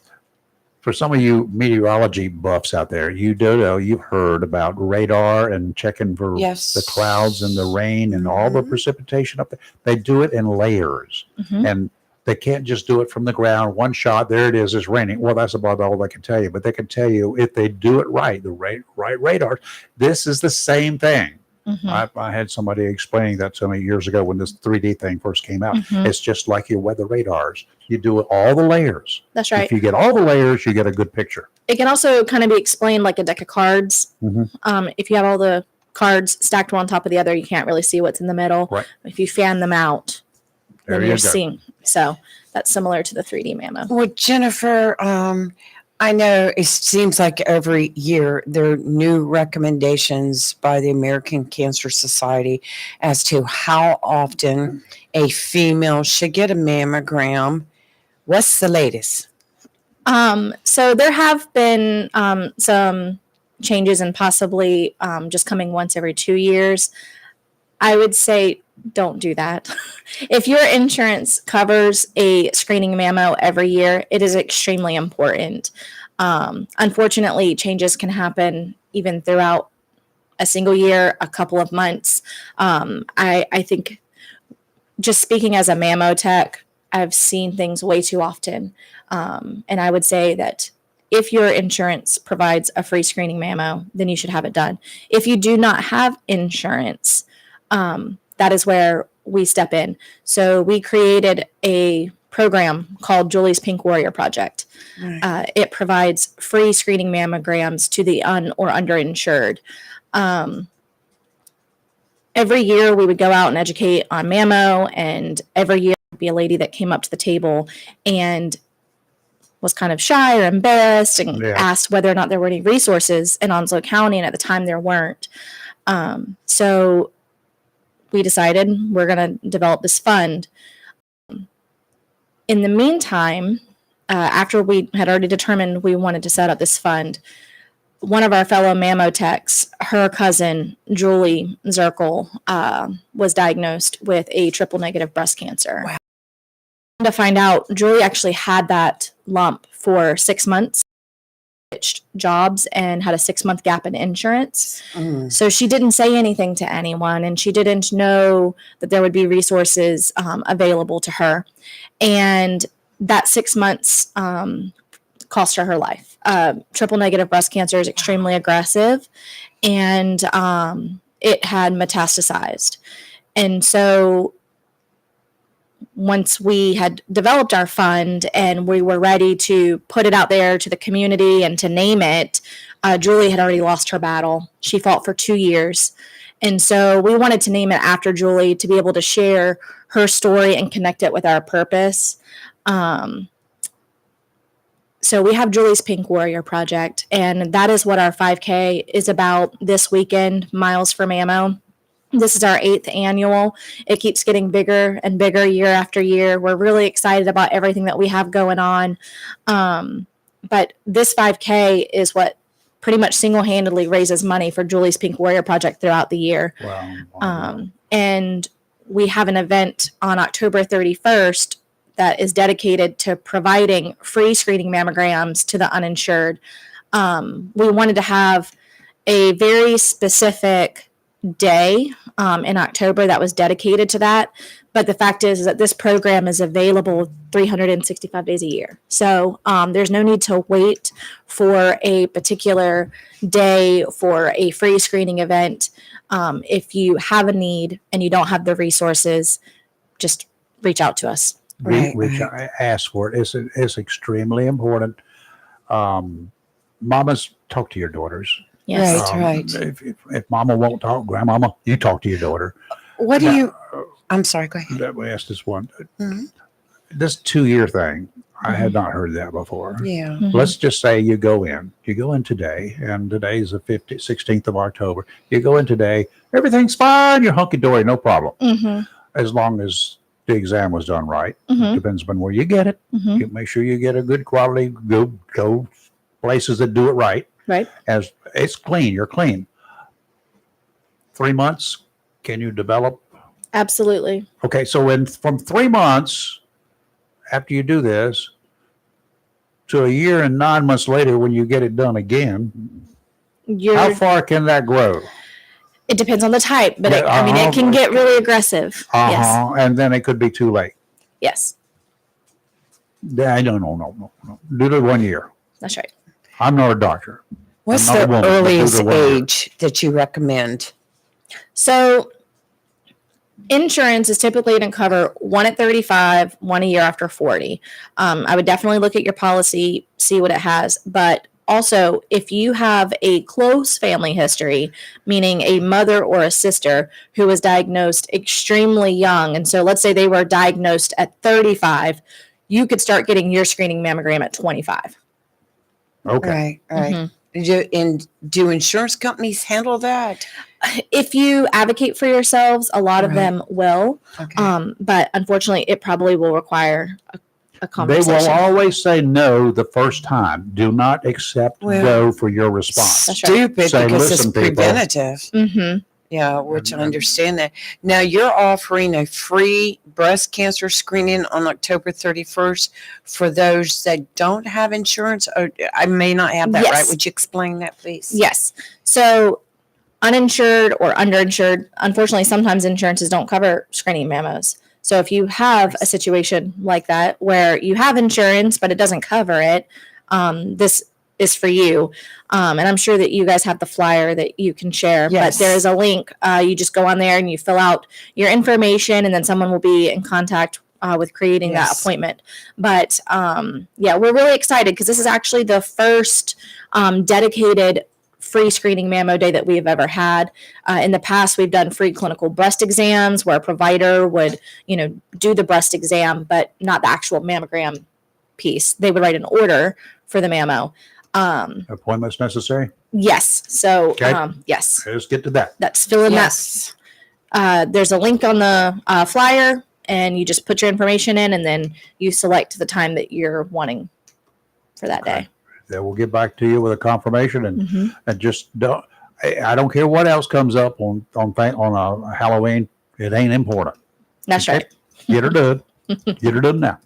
For some of you meteorology buffs out there, you do know, you've heard about radar and checking for Yes. the clouds and the rain and all the Mhm. precipitation up there. They do it in layers. Mhm. And they can't just do it from the ground. One shot, there it is, it's raining. Well, that's about all they can tell you. But they can tell you if they do it right, the right radar. This is the same thing. Mhm. I had somebody explaining that to me years ago when this 3D thing first came out. Mhm. It's just like your weather radars. You do it all the layers. That's right. If you get all the layers, you get a good picture. It can also kind of be explained like a deck of cards. Mhm. If you have all the cards stacked one on top of the other, you can't really see what's in the middle. Right. If you fan them out, There then you you're go. seeing. So that's similar to the 3D mammo. Well, Jennifer, I know it seems like every year there are new recommendations by the American Cancer Society as to how often a female should get a mammogram What's the latest? So there have been some changes and possibly just coming once every 2 years. I would say don't do that. If your insurance covers a screening mammo every year, it is extremely important. Unfortunately, changes can happen even throughout a single year, a couple of months. I think just speaking as a mammo tech, I've seen things way too often. And I would say that if your insurance provides a free screening mammo, then you should have it done. If you do not have insurance, that is where we step in. So we created a program called Julie's Pink Warrior Project. Right. It provides free screening mammograms to the or underinsured. Every year we would go out and educate on mammo, and every year would be a lady that came up to the table and was kind of shy or embarrassed and asked whether or not there were any resources in Onslow County, and at the time there weren't. So we decided we're going to develop this fund. In the meantime, after we had already determined we wanted to set up this fund, one of our fellow mammo techs, her cousin, Julie Zirkle, was diagnosed with a triple negative breast cancer. Wow. To find out, Julie actually had that lump for 6 months, switched jobs, and had a 6-month gap in insurance. So she didn't say anything to anyone, and she didn't know that there would be resources available to her. And that 6 months cost her life. Triple negative breast cancer is extremely aggressive, and it had metastasized. And so once we had developed our fund and we were ready to put it out there to the community and to name it, Julie had already lost her battle. She fought for 2 years. And so we wanted to name it after Julie to be able to share her story and connect it with our purpose. So we have Julie's Pink Warrior Project, and that is what our 5K is about this weekend, Miles for Mammo. This is our 8th annual. It keeps getting bigger and bigger year after year. We're really excited about everything that we have going on. But this 5K is what pretty much single-handedly raises money for Julie's Pink Warrior Project throughout the year. Wow. And we have an event on October 31st that is dedicated to providing free screening mammograms to the uninsured. We wanted to have a very specific day in October that was dedicated to that. But the fact is that this program is available 365 days a year. So there's no need to wait for a particular day for a free screening event. If you have a need and you don't have the resources, just reach out to us. Ask for it. It's extremely important. Mamas, talk to your daughters. Yes. Right. If mama won't talk, grandmama, you talk to your daughter. What do you? I'm sorry. Go ahead. Let me ask this one. Mhm. This 2-year thing, I had not heard that before. Yeah. Mhm. Let's just say you go in today, and today's the 16th of October. You go in today, everything's fine. You're hunky-dory, no problem. Mhm. As long as the exam was done right. Mhm. Depends on where you get it. Mhm. You make sure you get a good quality, go places that do it right. Right. As it's clean, you're clean. 3 months, can you develop? Absolutely. Okay, so from 3 months after you do this to a year and 9 months later when you get it done again, how far can that grow? It depends on the type, but Yeah, it can get really aggressive. Yes. And then it could be too late. Yes. No. Do the 1 year. That's right. I'm not a doctor. What's I'm not a the woman, but earliest do the 1 year. age that you recommend? So insurance is typically going to cover one at 35, one a year after 40. I would definitely look at your policy, see what it has. But also, if you have a close family history, meaning a mother or a sister who was diagnosed extremely young, and so let's say they were diagnosed at 35, you could start getting your screening mammogram at 25. Okay. Right. Mhm. Do insurance companies handle that? If you advocate for yourselves, a lot of Right. them will. Okay. But unfortunately, it probably will require a They conversation. will always say no the first time. Do not accept Well, no for your response. That's right. Stupid Say, because "Listen, it's people." preventative. Mm-hmm. Yeah, which I And- understand that. Now you're offering a free breast cancer screening on October 31st for those that don't have insurance. Or I may not have that right. Yes. Would you explain that, please? Yes. So uninsured or underinsured, unfortunately, sometimes insurances don't cover screening mammos. So if you have a situation like that where you have insurance but it doesn't cover it, this is for you. And I'm sure that you guys have the flyer that you can share. Yes. But there is a link. You just go on there and you fill out your information, and then someone will be in contact with creating that Yes. appointment. But yeah, we're really excited because this is actually the first dedicated free screening mammo day that we've ever had. In the past, we've done free clinical breast exams where a provider would, do the breast exam, but not the actual mammogram piece. They would write an order for the mammo. Appointments necessary? Yes. So, Okay. yes, Let's get to that. that's fill in Yes. that. There's a link on the flyer, and you just put your information in, and then you select the time that you're wanting for that Okay. day. Then we'll get back to you with a confirmation and, Mhm. and just don't, I don't care what else comes up on Halloween. It ain't important. That's Okay. right. Get her done. Get her done now.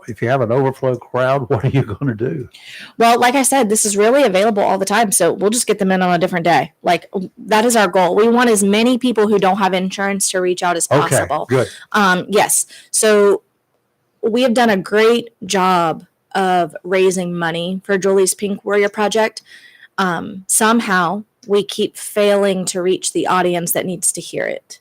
If you have an overflow crowd, what are you going to do? Well, like I said, this is really available all the time. So we'll just get them in on a different day. Like, that is our goal. We want as many people who don't have insurance to reach out as Okay, possible. good. Yes. So we have done a great job of raising money for Julie's Pink Warrior Project. Somehow we keep failing to reach the audience that needs to hear it.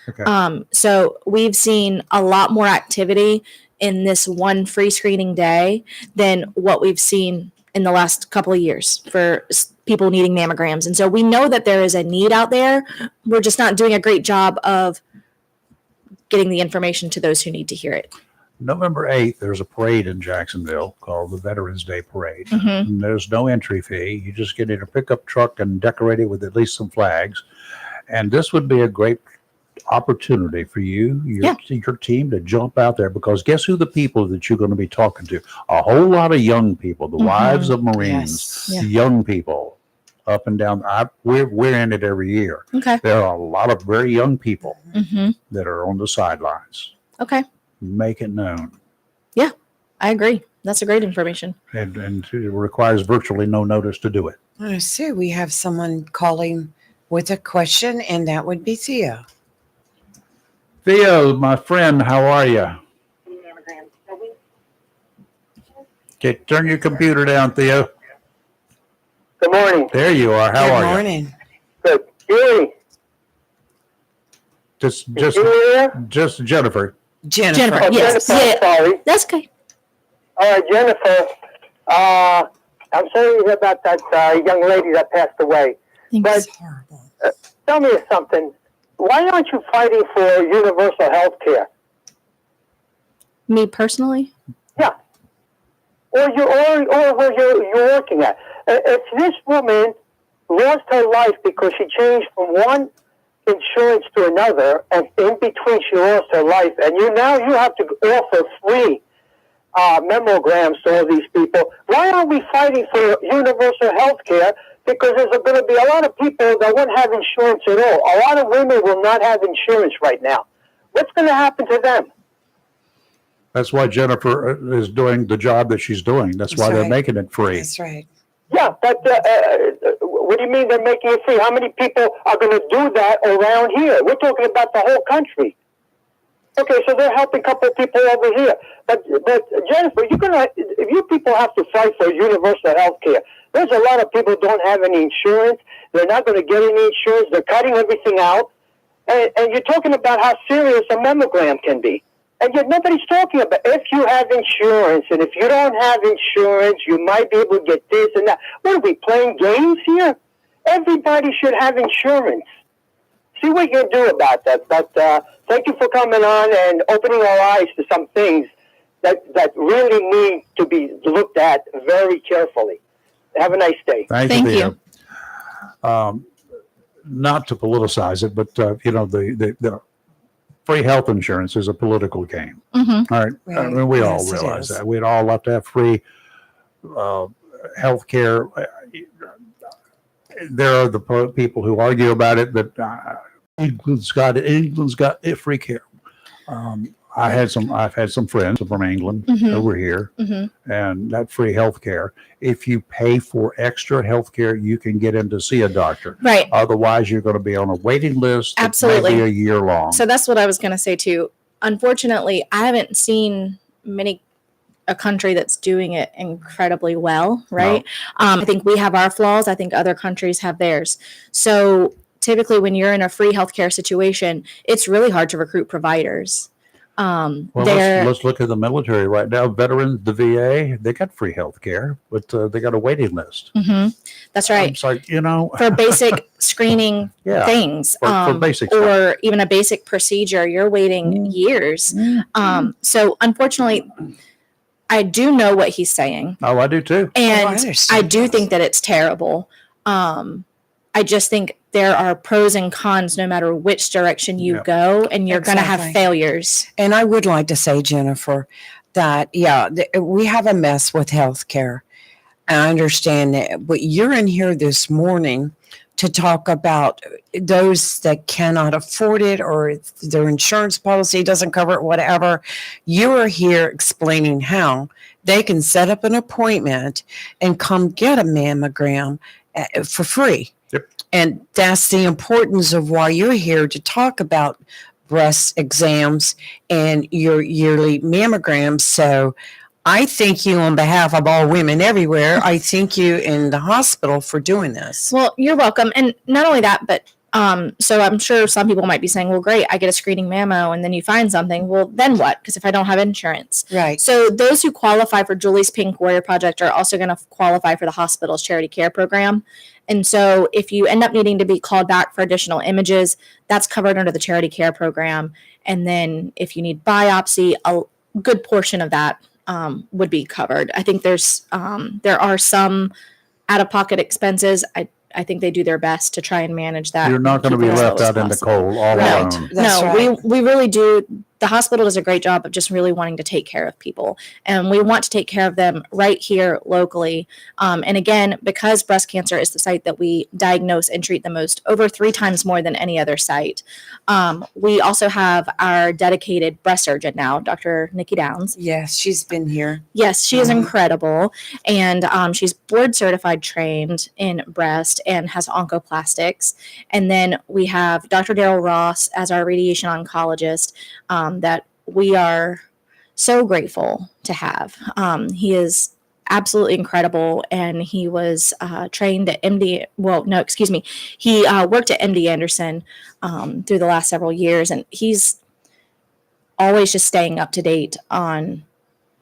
Okay. So we've seen a lot more activity in this one free screening day than what we've seen in the last couple of years for people needing mammograms. And so we know that there is a need out there. We're just not doing a great job of getting the information to those who need to hear it. November 8th, there's a parade in Jacksonville called the Veterans Day Parade. Mhm. And there's no entry fee. You just get in a pickup truck and decorate it with at least some flags. And this would be a great opportunity for you, your team to jump out there, because guess who the people that you're going to be talking to? A whole lot of young people, the wives of Marines, Yes. Yeah. young people up and down. We're in it every year. Okay. There are a lot of very young people Mm-hmm. that are on the sidelines. Okay. Make it known. I agree. That's a great information. And it requires virtually no notice to do it. I see we have someone calling with a question, and that would be Theo. Theo, my friend, how are you? Okay, turn your computer down, Theo. Good morning. There you are. How Good are you? morning. Good. Julie, Just you there? Jennifer. Jennifer. Oh, Yes. Jennifer, Yeah. I'm sorry. That's okay. All right, Jennifer. I'm sorry to hear about that young lady that passed away. Thanks. It's horrible. Tell me something. Why aren't you fighting for universal health care? Me personally? Yeah. Or where you're working at. If this woman lost her life because she changed from one insurance to another, and in between she lost her life, and you have to offer free mammograms to all these people. Why aren't we fighting for universal health care? Because there's going to be a lot of people that won't have insurance at all. A lot of women will not have insurance right now. What's going to happen to them? That's why Jennifer is doing the job that she's doing. That's why That's they're right. making it free. That's right. Yeah, but what do you mean they're making it free? How many people are going to do that around here? We're talking about the whole country. Okay, so they're helping a couple of people over here. But Jennifer, you people have to fight for universal health care. There's a lot of people who don't have any insurance. They're not going to get any insurance. They're cutting everything out. And you're talking about how serious a mammogram can be. And yet nobody's talking about if you have insurance, and if you don't have insurance, you might be able to get this and that. What are we, playing games here? Everybody should have insurance. See what you can do about that. But thank you for coming on and opening our eyes to some things that really need to be looked at very carefully. Have a nice day. Thank you, Theo. Not to politicize it, but the free health insurance is a political game. Mhm. All right. I mean, we all Yes, it realize is. that. We'd all love to have free health care. There are the people who argue about it, that England's got free care. I've had some friends from England Mhm. over here, Mhm. and that free health care. If you pay for extra health care, you can get in to see a doctor. Right. Otherwise, you're going to be on a waiting list. That Absolutely. may be a year long. So that's what I was going to say too. Unfortunately, I haven't seen a country that's doing it incredibly well, right? I think we have our flaws. I think other countries have theirs. So typically, when you're in a free healthcare situation, it's really hard to recruit providers. Well, they're let's look at the military right now. Veterans, the VA, they got free health care, but they got a waiting list. Mhm. That's right. It's like, For basic screening yeah, things, for basic stuff. or even a basic procedure, you're waiting years. So unfortunately, I do know what he's saying, Oh, I do too. and I I understand. do think that it's terrible. I just think there are pros and cons no matter which direction you Yeah. go, and you're going to have Exactly. failures. And I would like to say, Jennifer, that, we have a mess with healthcare. I understand that, but you're in here this morning to talk about those that cannot afford it, or their insurance policy doesn't cover it, whatever. You are here explaining how they can set up an appointment and come get a mammogram for free. Yep. And that's the importance of why you're here, to talk about breast exams and your yearly mammograms. So I thank you on behalf of all women everywhere. I thank you in the hospital for doing this. Well, you're welcome. And not only that, but so I'm sure some people might be saying, well, great, I get a screening mammo, and then you find something. Well, then what? Because if I don't have insurance. Right. So those who qualify for Julie's Pink Warrior Project are also going to qualify for the hospital's charity care program. And so if you end up needing to be called back for additional images, that's covered under the charity care program. And then if you need biopsy, a good portion of that would be covered. I think there are some out-of-pocket expenses. I think they do their best to try and manage that. You're not going to keep be it as left low as out in the possible. cold all Right. alone. That's No, right. we really do. The hospital does a great job of just really wanting to take care of people, and we want to take care of them right here locally. And again, because breast cancer is the site that we diagnose and treat the most, over 3 times more than any other site. We also have our dedicated breast surgeon now, Dr. Nikki Downs. Yes, she's been here. Yes, she is incredible, and she's board certified trained in breast and has oncoplastics. And then we have Dr. Daryl Ross as our radiation oncologist, that we are so grateful to have. He is absolutely incredible, and he was trained at MD. Well, no, excuse me. He worked at MD Anderson through the last several years, and he's always just staying up to date on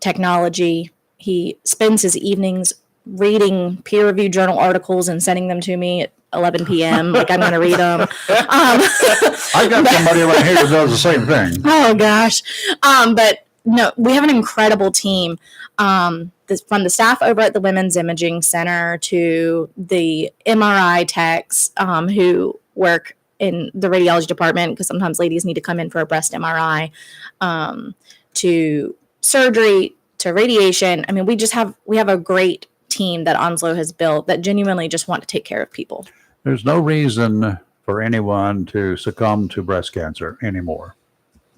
technology. He spends his evenings reading peer-reviewed journal articles and sending them to me at 11 p.m. like I'm going to read them. I got somebody right here who does the same thing. Oh gosh. But no, we have an incredible team. From the staff over at the Women's Imaging Center to the MRI techs who work in the radiology department, because sometimes ladies need to come in for a breast MRI, to surgery, to radiation. I mean, we have a great team that Onslow has built that genuinely just want to take care of people. There's no reason for anyone to succumb to breast cancer anymore,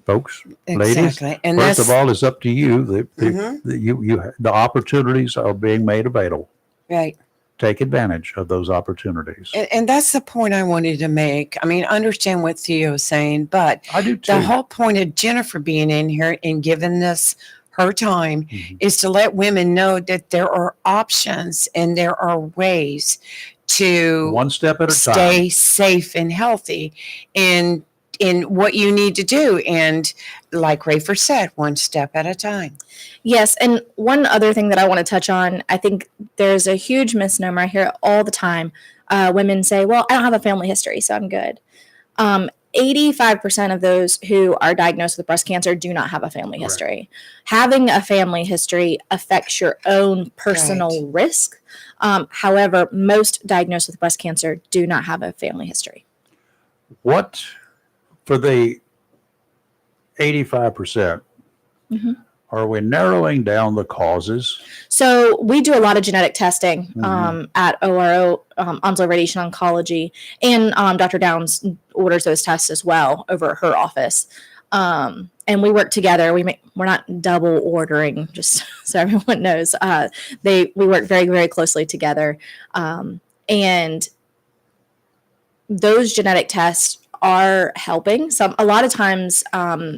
folks. Ladies, Exactly. And first that's of all, it's up to you. Mhm. The opportunities are being made available. right. Take advantage of those opportunities. And that's the point I wanted to make. I mean, I understand what Theo's saying, but I do too. the whole point of Jennifer being in here and giving this her time Mhm. is to let women know that there are options and there are ways to One step at a time. stay safe and healthy in what you need to do. And like Rafer said, one step at a time. Yes, and one other thing that I want to touch on, I think there's a huge misnomer I hear all the time. Women say, well, I don't have a family history, so I'm good. 85% of those who are diagnosed with breast cancer do not have a family Correct. history. Having a family history affects your own personal risk. However, most diagnosed with breast cancer do not have a family history. What, for the 85%. Mhm. Are we narrowing down the causes? So we do a lot of genetic testing Mhm. at ORO, Onslow Radiation Oncology, and Dr. Downs orders those tests as well over at her office. And we work together. We're not double ordering, just so everyone knows. We work very, very closely together, and those genetic tests are helping. A lot of times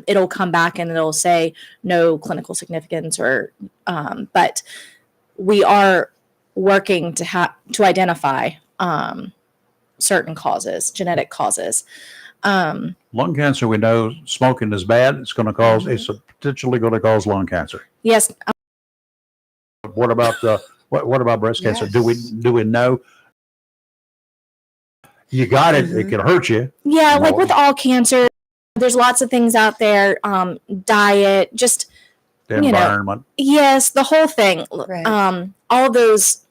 it'll come back and it'll say no clinical significance, or but we are working to identify certain causes, genetic causes. Lung cancer, we know smoking is bad. It's going to cause, it's potentially going to cause lung cancer. Yes. What about what about breast cancer? Do we know? You got it. It can hurt you. Yeah, like with all cancer, there's lots of things out there. Diet, just The environment. Yes, the whole thing. Right. All those.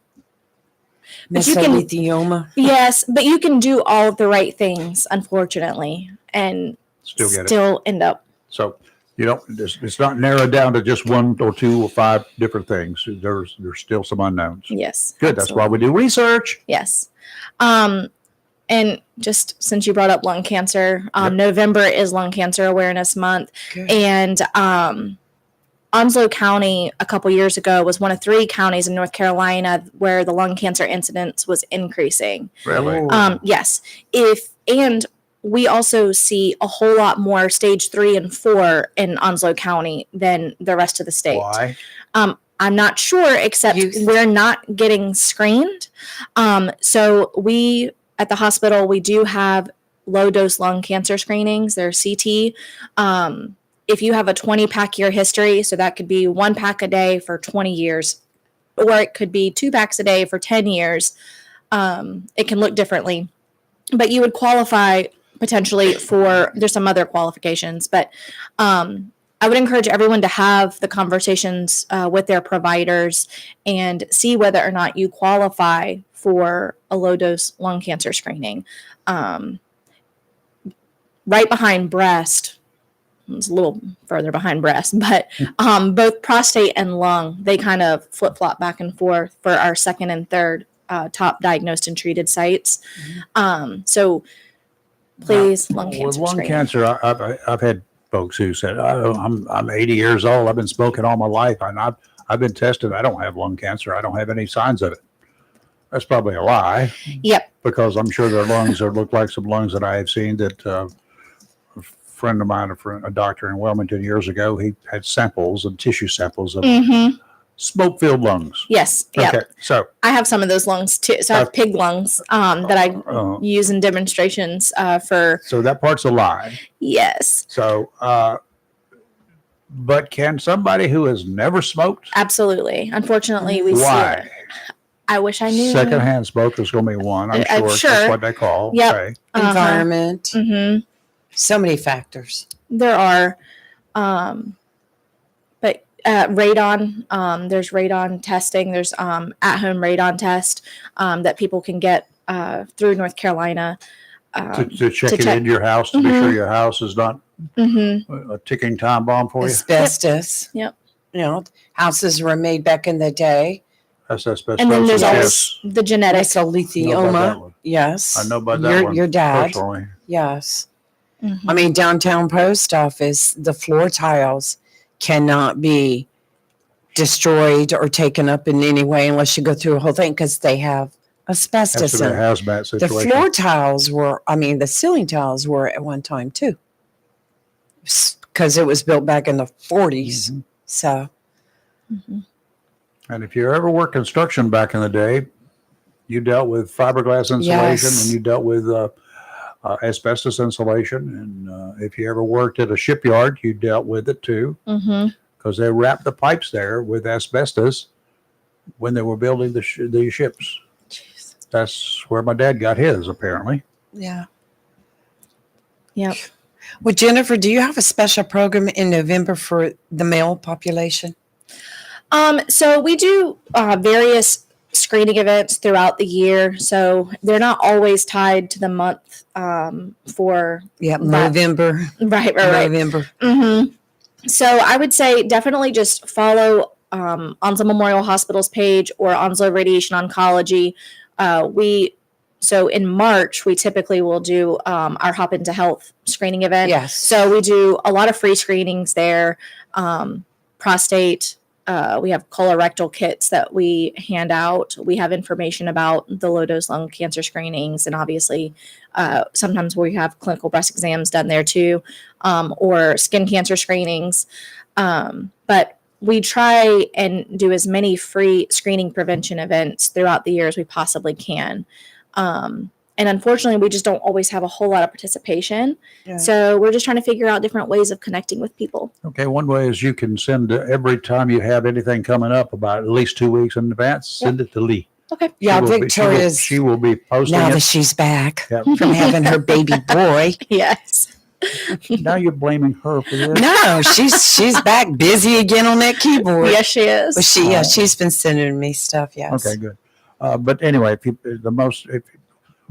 But you can, Mesothelioma. yes, but you can do all of the right things, unfortunately, and Still get it. still end up. So it's not narrowed down to just one or two or five different things. There's still some unknowns. Yes. Good. That's why we do research. Yes. And just since you brought up lung cancer, Yep. November is Lung Cancer Awareness Month. Good. And Onslow County a couple years ago was one of 3 counties in North Carolina where the lung cancer incidence was increasing. Really? Yes. And we also see a whole lot more stage 3 and 4 in Onslow County than the rest of the state. Why? I'm not sure, except we're not getting screened. So we, at the hospital, we do have low dose lung cancer screenings. They're CT. If you have a 20 pack year history, so that could be 1 pack a day for 20 years, or it could be 2 packs a day for 10 years. It can look differently, but you would qualify potentially for, there's some other qualifications, but I would encourage everyone to have the conversations with their providers and see whether or not you qualify for a low dose lung cancer screening. Right behind breast, it's a little further behind breast, but both prostate and lung, they kind of flip flop back and forth for our second and third top diagnosed and treated sites. So please, lung cancer With lung screening. cancer, I've had folks who said, I'm 80 years old. I've been smoking all my life, and I've been tested. I don't have lung cancer. I don't have any signs of it. That's probably a lie. Yep. Because I'm sure their lungs look like some lungs that I have seen that a friend of mine, a doctor in Wilmington years ago, he had samples and tissue samples of smoke-filled lungs. Yes. Yep. Okay. So I have some of those lungs too. So I have pig lungs that I use in demonstrations for. So that part's a lie. Yes. So, but can somebody who has never smoked? Absolutely. Unfortunately, we see Why? it. I wish I knew. Secondhand smoke is going to be one. I'm I'm sure. sure. That's what they call. Yep. Okay. Environment. Mm-hmm. So many factors. There are, but radon. There's radon testing. There's at-home radon test that people can get through North Carolina. To check it in your house to be sure your house is not a ticking time bomb for you. Asbestos. Yep. You know, houses were made back in the day. That's asbestos. And then there's yes. always the genetic. Know about that Mesothelioma. one. Yes. I know about that one Your dad. personally. Yes. Mhm. I mean, downtown post office, the floor tiles cannot be destroyed or taken up in any way unless you go through a whole thing because they have asbestos That's a in them. hazmat The situation. floor tiles were, the ceiling tiles were at one time too, because it was built back in the 40s. Mhm. So, And if you ever worked construction back in the day, you dealt with fiberglass insulation Yes. and you dealt with asbestos insulation. And if you ever worked at a shipyard, you dealt with it too, because they wrapped the pipes there with asbestos when they were building the ships. jeez. That's where my dad got his, apparently. Yeah. Yep. Well, Jennifer, do you have a special program in November for the male population? So we do various screening events throughout the year. So they're not always tied to the month for Yeah, that. November. Right. November. So I would say definitely just follow Onslow Memorial Hospital's page or Onslow Radiation Oncology. So in March, we typically will do our Hop into Health screening event. Yes. So we do a lot of free screenings there. Prostate, we have colorectal kits that we hand out. We have information about the low dose lung cancer screenings, and obviously sometimes we have clinical breast exams done there too, or skin cancer screenings. But we try and do as many free screening prevention events throughout the year as we possibly can. And unfortunately, we just don't always have a whole lot of participation. Yeah. So we're just trying to figure out different ways of connecting with people. Okay, one way is you can send every time you have anything coming up about at least 2 weeks in advance, send it to Lee. Okay. Yeah, She will be- Victoria's she will be posting now that it. she's back Yeah. from having her baby boy. Yes. Now you're blaming her for this. No, she's back busy again on that keyboard. Yes, she is. But she's been sending me stuff. Yes. Okay, good. But anyway,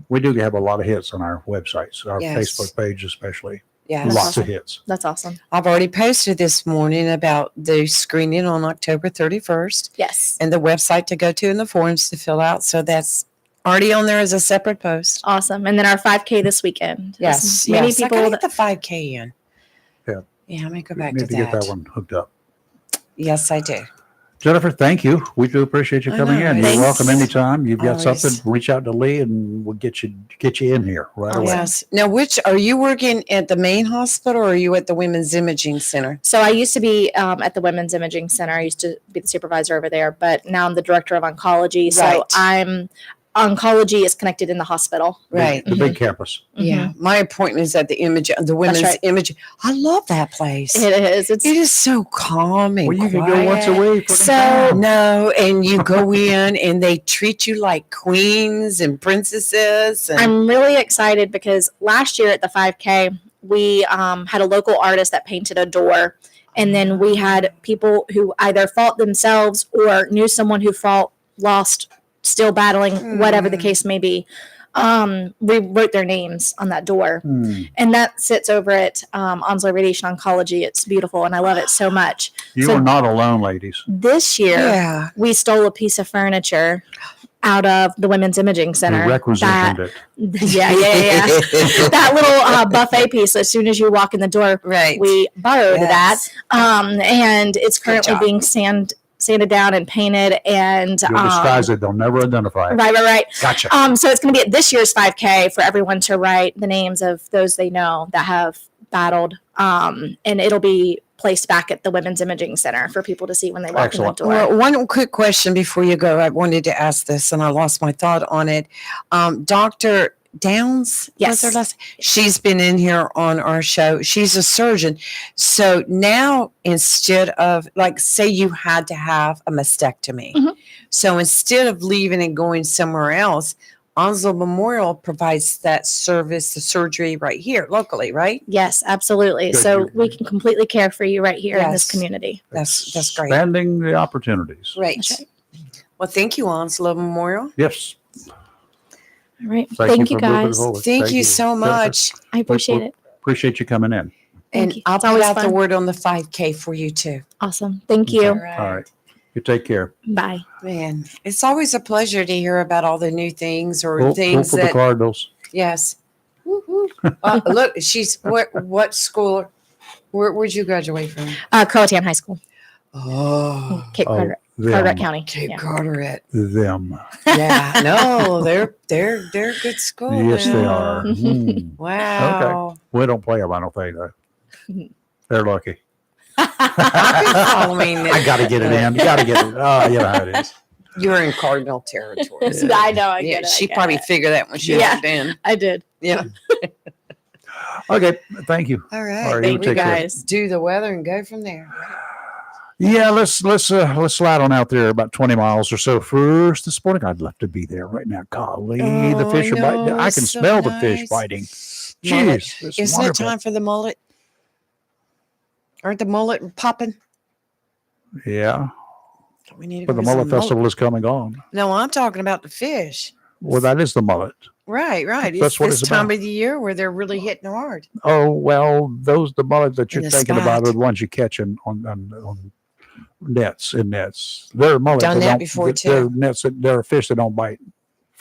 we do have a lot of hits on our websites, our Yes. Facebook page especially. Yes. Lots awesome. of hits. That's awesome. I've already posted this morning about the screening on October 31st Yes. and the website to go to and the forms to fill out. So that's already on there as a separate post. Awesome. And then our 5K this weekend. Yes. Many yes. I people gotta that get the 5K in. Yeah. Yeah, let me go You back need to to that. get that one hooked up. Yes, I do. Jennifer, thank you. We do appreciate you I coming know, in. You're thanks. welcome anytime. You've got Always. something, reach out to Lee and we'll get you in here right away. Yes. Now, which are you working at the main hospital or are you at the Women's Imaging Center? So I used to be at the Women's Imaging Center. I used to be the supervisor over there, but now I'm the director of oncology. Right. So oncology is connected in the hospital. Right. The big campus. Yeah. My appointment is at the the Women's right. Imaging. I love that place. It is. It's It is so calm and Well, you can quiet. go once a week. So- No, and you go in and they treat you like queens and princesses. And I'm really excited because last year at the 5K, we had a local artist that painted a door. And then we had people who either fought themselves or knew someone who lost, still battling, whatever the case may be. We wrote their names on that door. And that sits over at Onslow Radiation Oncology. It's beautiful, and I love it so much. You So- are not alone, ladies. This year, yeah. we stole a piece of furniture out of the Women's Imaging You Center. requisitioned it. Yeah. That little buffet piece, as soon as you walk in the door, Right. we borrowed Yes. that. And it's Good currently job. being sanded down and painted. And You'll disguise it. They'll never identify it. right. Gotcha. So it's going to be at this year's 5K for everyone to write the names of those they know that have battled. And it'll be placed back at the Women's Imaging Center for people to see when they walk Excellent. in the door. Well, one quick question before you go. I wanted to ask this and I lost my thought on it. Dr. Downs, Yes. was her last- she's been in here on our show. She's a surgeon. So now instead of like, say you had to have a mastectomy. Mhm. So instead of leaving and going somewhere else, Onslow Memorial provides that service, the surgery right here locally, right? Yes, absolutely. Good. So we can completely care for you right here in this Yes. community. That's great. Expanding the opportunities. Right. That's right. Well, thank you, Onslow Memorial. Yes. All right. Thank Thank you for moving guys. forward. Thank you so Jennifer. much. I appreciate it. Appreciate you coming in. Thank And you. I'll It's put always out the fun. word on the 5K for you too. Awesome. Thank you. All right. You take care. Bye. Man, it's always a pleasure to hear about all the new things or Go things for the that, Cardinals. yes. Woo-hoo. Look, she's, what school, where'd you graduate from? Croatan High School, Oh, Cape Oh, Carteret them. County. Cape Yeah. Carteret. Them. Yeah, no, they're a good school. Yes, they man. are. Hmm. Wow. We don't play them, I don't think. They're lucky. I've been following them. I got to get it in. Got to get it. Oh, you know how it is. You're in Cardinal territory. I know. I Yeah, get it. she I get probably it. figured that when she Yeah. walked in. I did. Yeah. Okay. Thank you. All right. All right, Thank you you take care. guys. Do the weather and go from there. Yeah, let's slide on out there about 20 miles or so first this morning. I'd love to be there right now. Golly, the Oh, fish are biting. no, I it's can so smell the fish nice. biting. Mullet. Jeez, it's Isn't it wonderful. time for the mullet? Aren't the mullet popping? Yeah. We need to But go the to some mullet festival is coming on. No, I'm talking about the fish. Well, that is the mullet. Right, right. That's It's what this it's time about. of the year where they're really hitting hard. Oh, well, the mullet that In you're the thinking about are spot. the ones you catch on nets, in nets. They're mullet Done that that don't, before, they're too. nets that, they're fish that don't bite,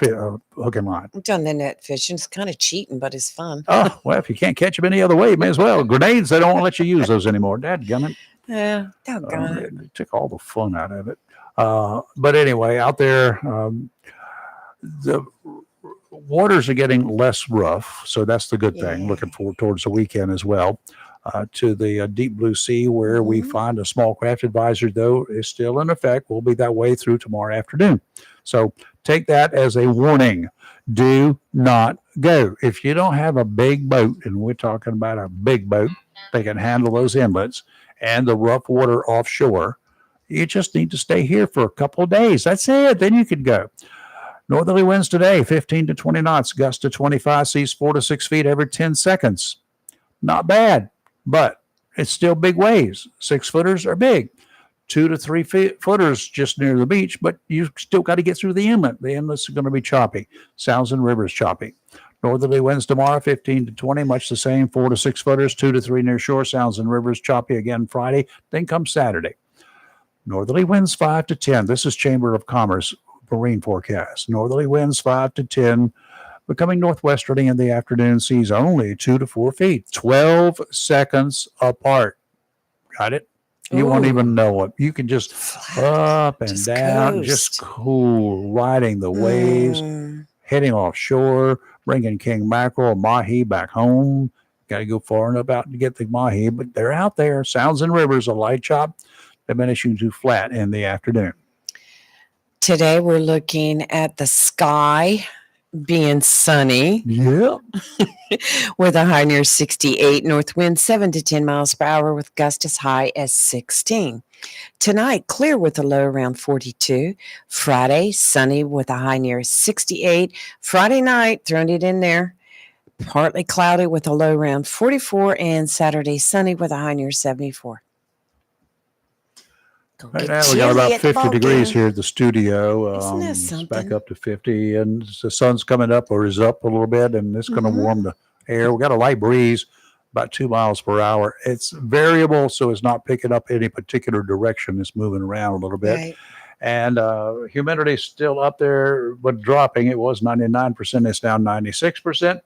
hook and line. I've done the net fishing. It's kind of cheating, but it's fun. Oh, well, if you can't catch them any other way, you may as well. Grenades, they don't let you use those anymore. Dadgummit. Yeah, doggone it. They took all the fun out of it. But anyway, out there, the waters are getting less rough, so that's the good thing. Yeah. Looking forward towards the weekend as well. To the deep blue sea, where we Mhm. find a small craft advisory, though, is still in effect. Will be that way through tomorrow afternoon. So take that as a warning. Do not go. If you don't have a big boat, and we're talking about a big boat that can handle those inlets and the rough water offshore, you just need to stay here for a couple of days. That's it. Then you can go. Northerly winds today, 15 to 20 knots, gusts to 25, seas 4 to 6 feet every 10 seconds. Not bad, but it's still big waves. 6-footers are big. 2 to 3 footers just near the beach, but you still got to get through the inlet. The inlet's going to be choppy. Sounds and rivers choppy. Northerly winds tomorrow, 15 to 20, much the same. 4 to 6 footers, 2 to 3 near shore. Sounds and rivers choppy again Friday. Then comes Saturday. Northerly winds 5 to 10. This is Chamber of Commerce marine forecast. Northerly winds 5 to 10, becoming northwesterly in the afternoon. Seas only 2 to 4 feet, 12 seconds apart. Got it? You won't Ooh. even know it. You can just up and Just down, just coast. cool, riding the waves, Mm. heading offshore, bringing king mackerel, mahi back home. Got to go far enough out to get the mahi, but they're out there. Sounds and rivers, a light chop, diminishing to flat in the afternoon. Today we're looking at the sky being sunny Yep. with a high near 68, north wind 7 to 10 miles per hour with gusts as high as 16. Tonight, clear with a low around 42. Friday, sunny with a high near 68. Friday night, throwing it in there, partly cloudy with a low around 44. And Saturday, sunny with a high near 74. Go Right get now we got chilly about at the 50 ball degrees game. here at the studio. Isn't that It's back something? up to 50, and the sun's coming up or is up a little bit, and it's going to Mhm. warm the air. We got a light breeze, about 2 miles per hour. It's variable, so it's not picking up any particular direction. It's moving around a little bit. Right. And humidity is still up there, but dropping. It was 99%. It's down 96%.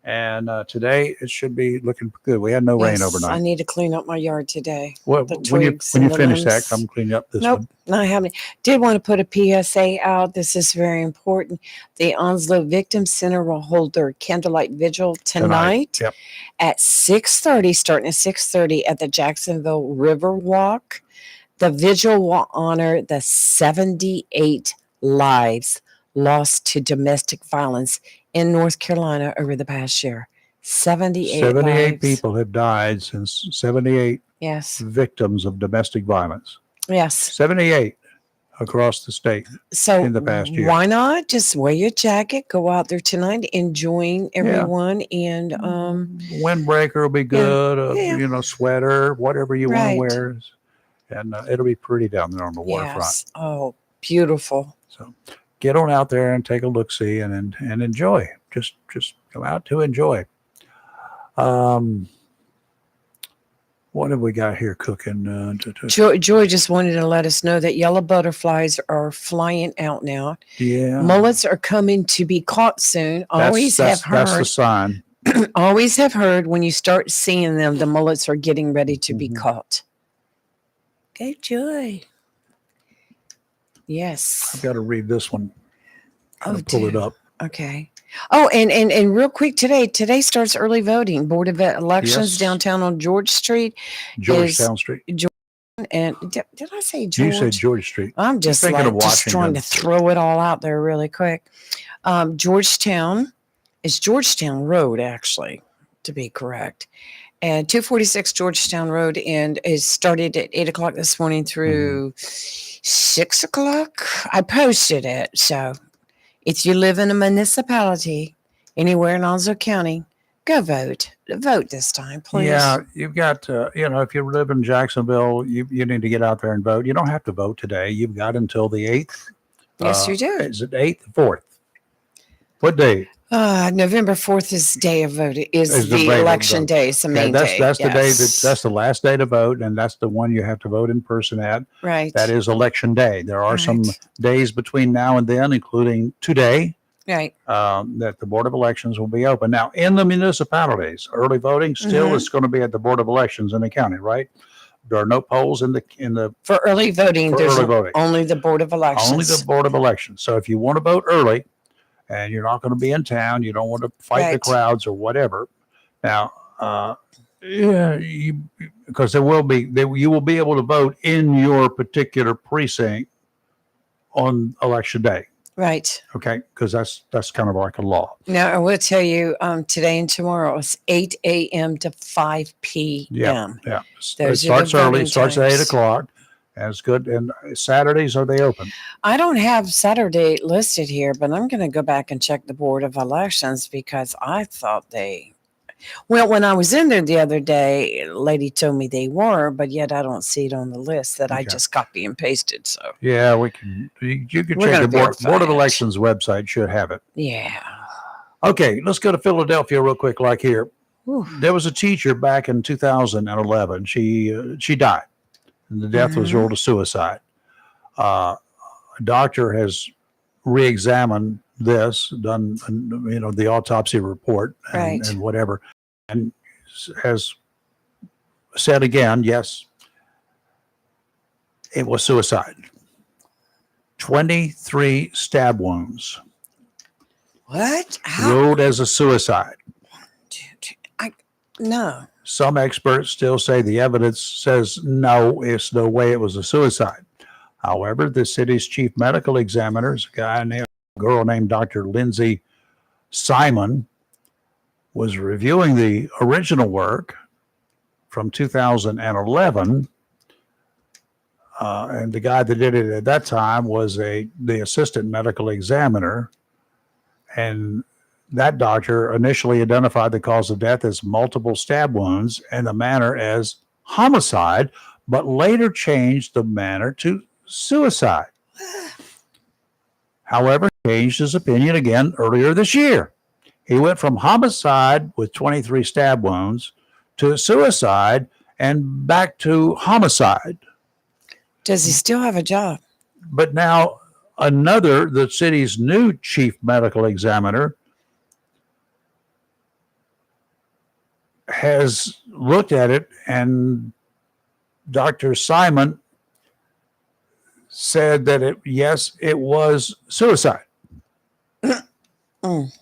And today it should be looking good. We had no rain Yes, I overnight. need to clean up my yard today. Well, the when you twigs when you and the finish that, limbs. come clean up this Nope, one. not having. Did want to put a PSA out. This is very important. The Onslow Victim Center will hold their candlelight vigil tonight Yep. at 6:30, starting at 6:30 at the Jacksonville River Walk. The vigil will honor the 78 lives lost to domestic violence in North Carolina over the past year. 78 78 lives. people have died since 78 Yes. victims of domestic violence. Yes. 78 across the state. So in the past year. why not just wear your jacket, go out there tonight, enjoying everyone, and Windbreaker will be good. yeah. Sweater, whatever you want Right. to wear, and it'll be pretty down there on the waterfront. yes. Oh, beautiful. So get on out there and take a look, see, and enjoy. Just go out to enjoy. What have we got here cooking? Joy just wanted to let us know that yellow butterflies are flying out now. Yeah, Mullets are coming to be caught soon. that's the sign. Always have heard when you start seeing them, the mullets are getting ready to be Mhm. caught. Go Joy. Yes. I've got to read this one. Oh, Pull it dear. up. Okay. Oh, and real quick today starts early voting. Board of Elections Yes. downtown on George Street. Georgetown Street. And did I say You George? said George Street. I'm just thinking like of just trying to Washington. throw it all out there really quick. Georgetown is Georgetown Road, actually, to be correct. And 246 Georgetown Road, and it started at 8 o'clock this morning through 6 o'clock. I posted it. So if you live in a municipality anywhere in Onslow County, Go vote. Vote this time, please. Yeah, you've got, if you live in Jacksonville, you need to get out there and vote. You don't have to vote today. You've got until the 8th. Yes, you do. Is it 8th, 4th? What day? November 4th is day of voting. Is the day of election vote. day? It's the Okay, main day. that's the day Yes. that's the last day to vote, and that's the one you have to vote in person at. right. That is election day. There are some Right. days between now and then, including today, right. that the Board of Elections will be open. Now, in the municipalities, early voting still Mhm. is going to be at the Board of Elections in the county, right? There are no polls in the For early voting, For there's early voting. only the Board of Elections. only the Board of Elections. So if you want to vote early and you're not going to be in town, you don't want to fight the Right. crowds or whatever. Now, because you will be able to vote in your particular precinct on election day. Right. Okay, because that's kind of like a law. Now, I will tell you today and tomorrow it's 8 a.m. to 5 p.m. Yeah, it Those are the starts early. voting It starts at times. 8 o'clock, and it's good. And Saturdays, are they open? I don't have Saturday listed here, but I'm going to go back and check the Board of Elections because I thought well, when I was in there the other day, a lady told me they were, but yet I don't see it on the list that I Okay. just copy and pasted. So, Yeah, we can. You can We're check gonna the Board verify of it. Elections website. Should have it. yeah. Okay, let's go to Philadelphia real quick. Like here, Whew. there was a teacher back in 2011. She died, and the death was Mhm. ruled a suicide. A doctor has re-examined this, done the autopsy report Right. and whatever, and has said again, yes, it was suicide. 23 stab wounds, What? How? ruled as a suicide. No. Some experts still say the evidence says no, it's no way it was a suicide. However, the city's chief medical examiner is a girl named Dr. Lindsay Simon, was reviewing the original work from 2011. And the guy that did it at that time was the assistant medical examiner. And that doctor initially identified the cause of death as multiple stab wounds and the manner as homicide, but later changed the manner to suicide. However, changed his opinion again earlier this year. He went from homicide with 23 stab wounds to suicide and back to homicide. Does he still have a job? But now the city's new chief medical examiner has looked at it, and Dr. Simon said that yes, it was suicide. Mm.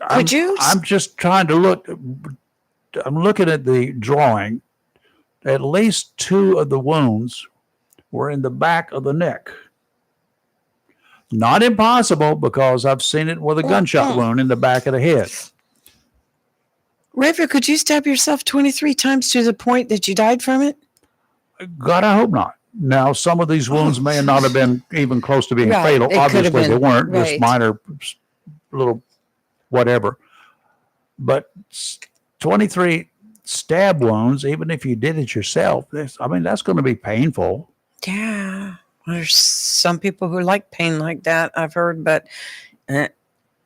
I'm just trying to look. I'm looking at the drawing. At least 2 of the wounds were in the back of the neck. Not impossible, because I've seen it with a gunshot wound in the back of the head. River, could you stab yourself 23 times to the point that you died from it? God, I hope not. Now, some of these wounds may not have been even close to being Right, fatal. it could have Obviously, they been, weren't. right. Just minor, little, whatever. But 23 stab wounds, even if you did it yourself, that's going to be painful. Yeah. There's some people who like pain like that, I've heard, but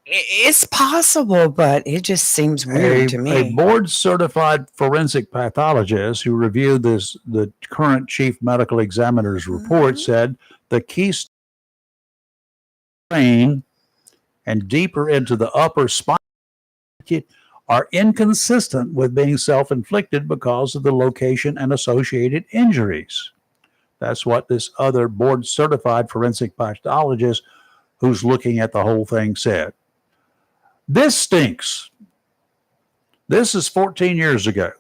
it's possible, but it just seems weird to me. A board-certified forensic pathologist who reviewed the current chief medical examiner's report said the key brain and deeper into the upper spine are inconsistent with being self-inflicted because of the location and associated injuries. That's what this other board-certified forensic pathologist who's looking at the whole thing said. This stinks. This is 14 years ago,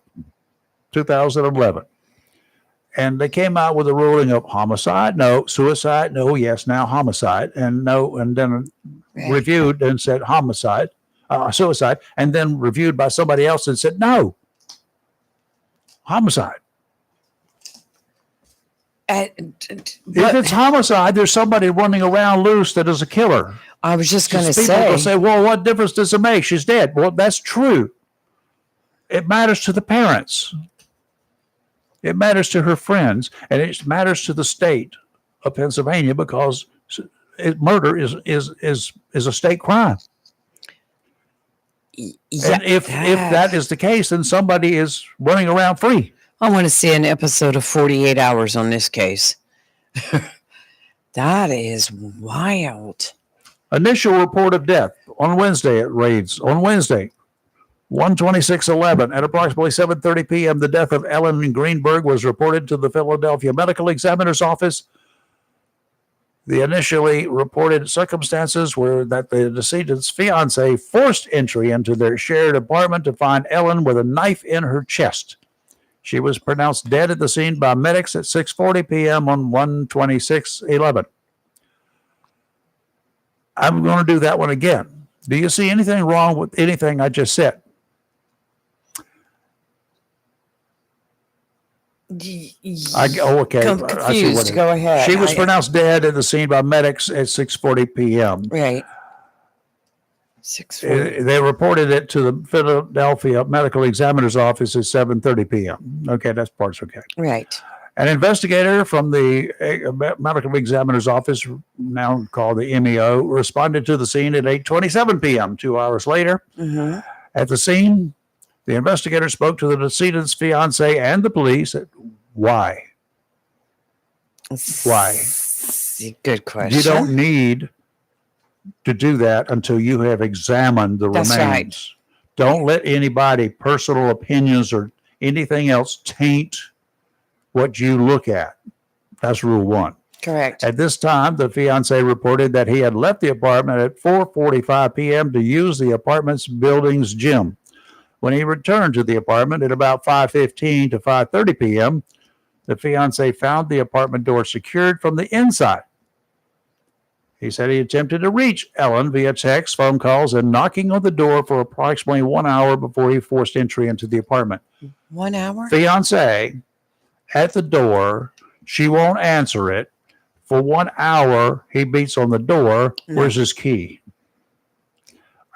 2011. And they came out with a ruling of homicide, no, suicide, no, yes, now homicide, and no, and then reviewed and said homicide, suicide, and then reviewed by somebody else and said, no, homicide. If it's homicide, there's somebody running around loose that is a killer. I was just going to People say, will say, well, what difference does it make? She's dead. Well, that's true. It matters to the parents. It matters to her friends, and it matters to the state of Pennsylvania because murder is a state crime. yeah, And if that is the case, then somebody is running around free. I want to see an episode of 48 Hours on this case. That is wild. Initial report of death on Wednesday at raids. On Wednesday, 1/26/11 at approximately 7:30 p.m., the death of Ellen Greenberg was reported to the Philadelphia Medical Examiner's Office. The initially reported circumstances were that the decedent's fiance forced entry into their shared apartment to find Ellen with a knife in her chest. She was pronounced dead at the scene by medics at 6:40 p.m. on 1/26/11. I'm going to do that one again. Do you see anything wrong with anything I just said? Okay. I'm confused. Go ahead. She was pronounced dead at the scene by medics at 6:40 p.m. Right. 6:40. They reported it to the Philadelphia Medical Examiner's Office at 7:30 p.m. Okay, that part's okay. Right. An investigator from the Medical Examiner's Office, now called the MEO, responded to the scene at 8:27 p.m., 2 hours later. Mm-hmm. At the scene, the investigator spoke to the decedent's fiance and the police. Why? Why? Good question. You don't need to do that until you have examined the That's remains. right. Don't let anybody personal opinions or anything else taint what you look at. That's rule one. Correct. At this time, the fiance reported that he had left the apartment at 4:45 p.m. to use the apartment's building's gym. When he returned to the apartment at about 5:15 to 5:30 p.m., the fiance found the apartment door secured from the inside. He said he attempted to reach Ellen via text, phone calls, and knocking on the door for approximately 1 hour before he forced entry into the apartment. 1 hour? Fiance at the door, she won't answer it. For 1 hour, he beats on the door. No. Where's his key?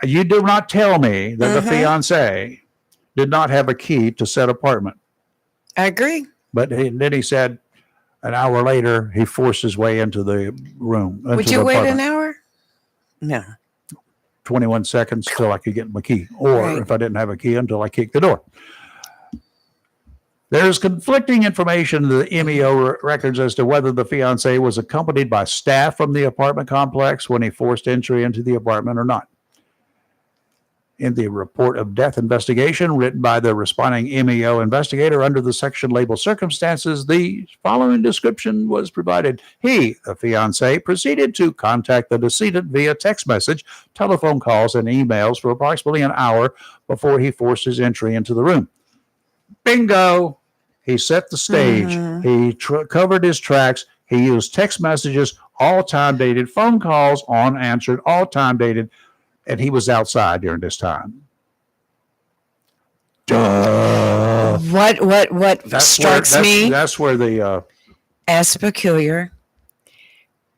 You do not tell me that the fiance did not have a key to said apartment. I agree. But then he said an hour later, he forced his way into the room. Would you wait an hour? No. 21 seconds till I could get my key. Or Right. if I didn't have a key, until I kicked the door. There's conflicting information in the MEO records as to whether the fiance was accompanied by staff from the apartment complex when he forced entry into the apartment or not. In the report of death investigation written by the responding MEO investigator under the section labeled circumstances, the following description was provided. He, the fiance, proceeded to contact the decedent via text message, telephone calls, and emails for approximately an hour before he forced his entry into the room. Bingo! He set the stage. He covered his tracks. He used text messages, all time dated, phone calls, unanswered, all time dated, and he was outside during this time. Duh. What strikes me That's where the as peculiar.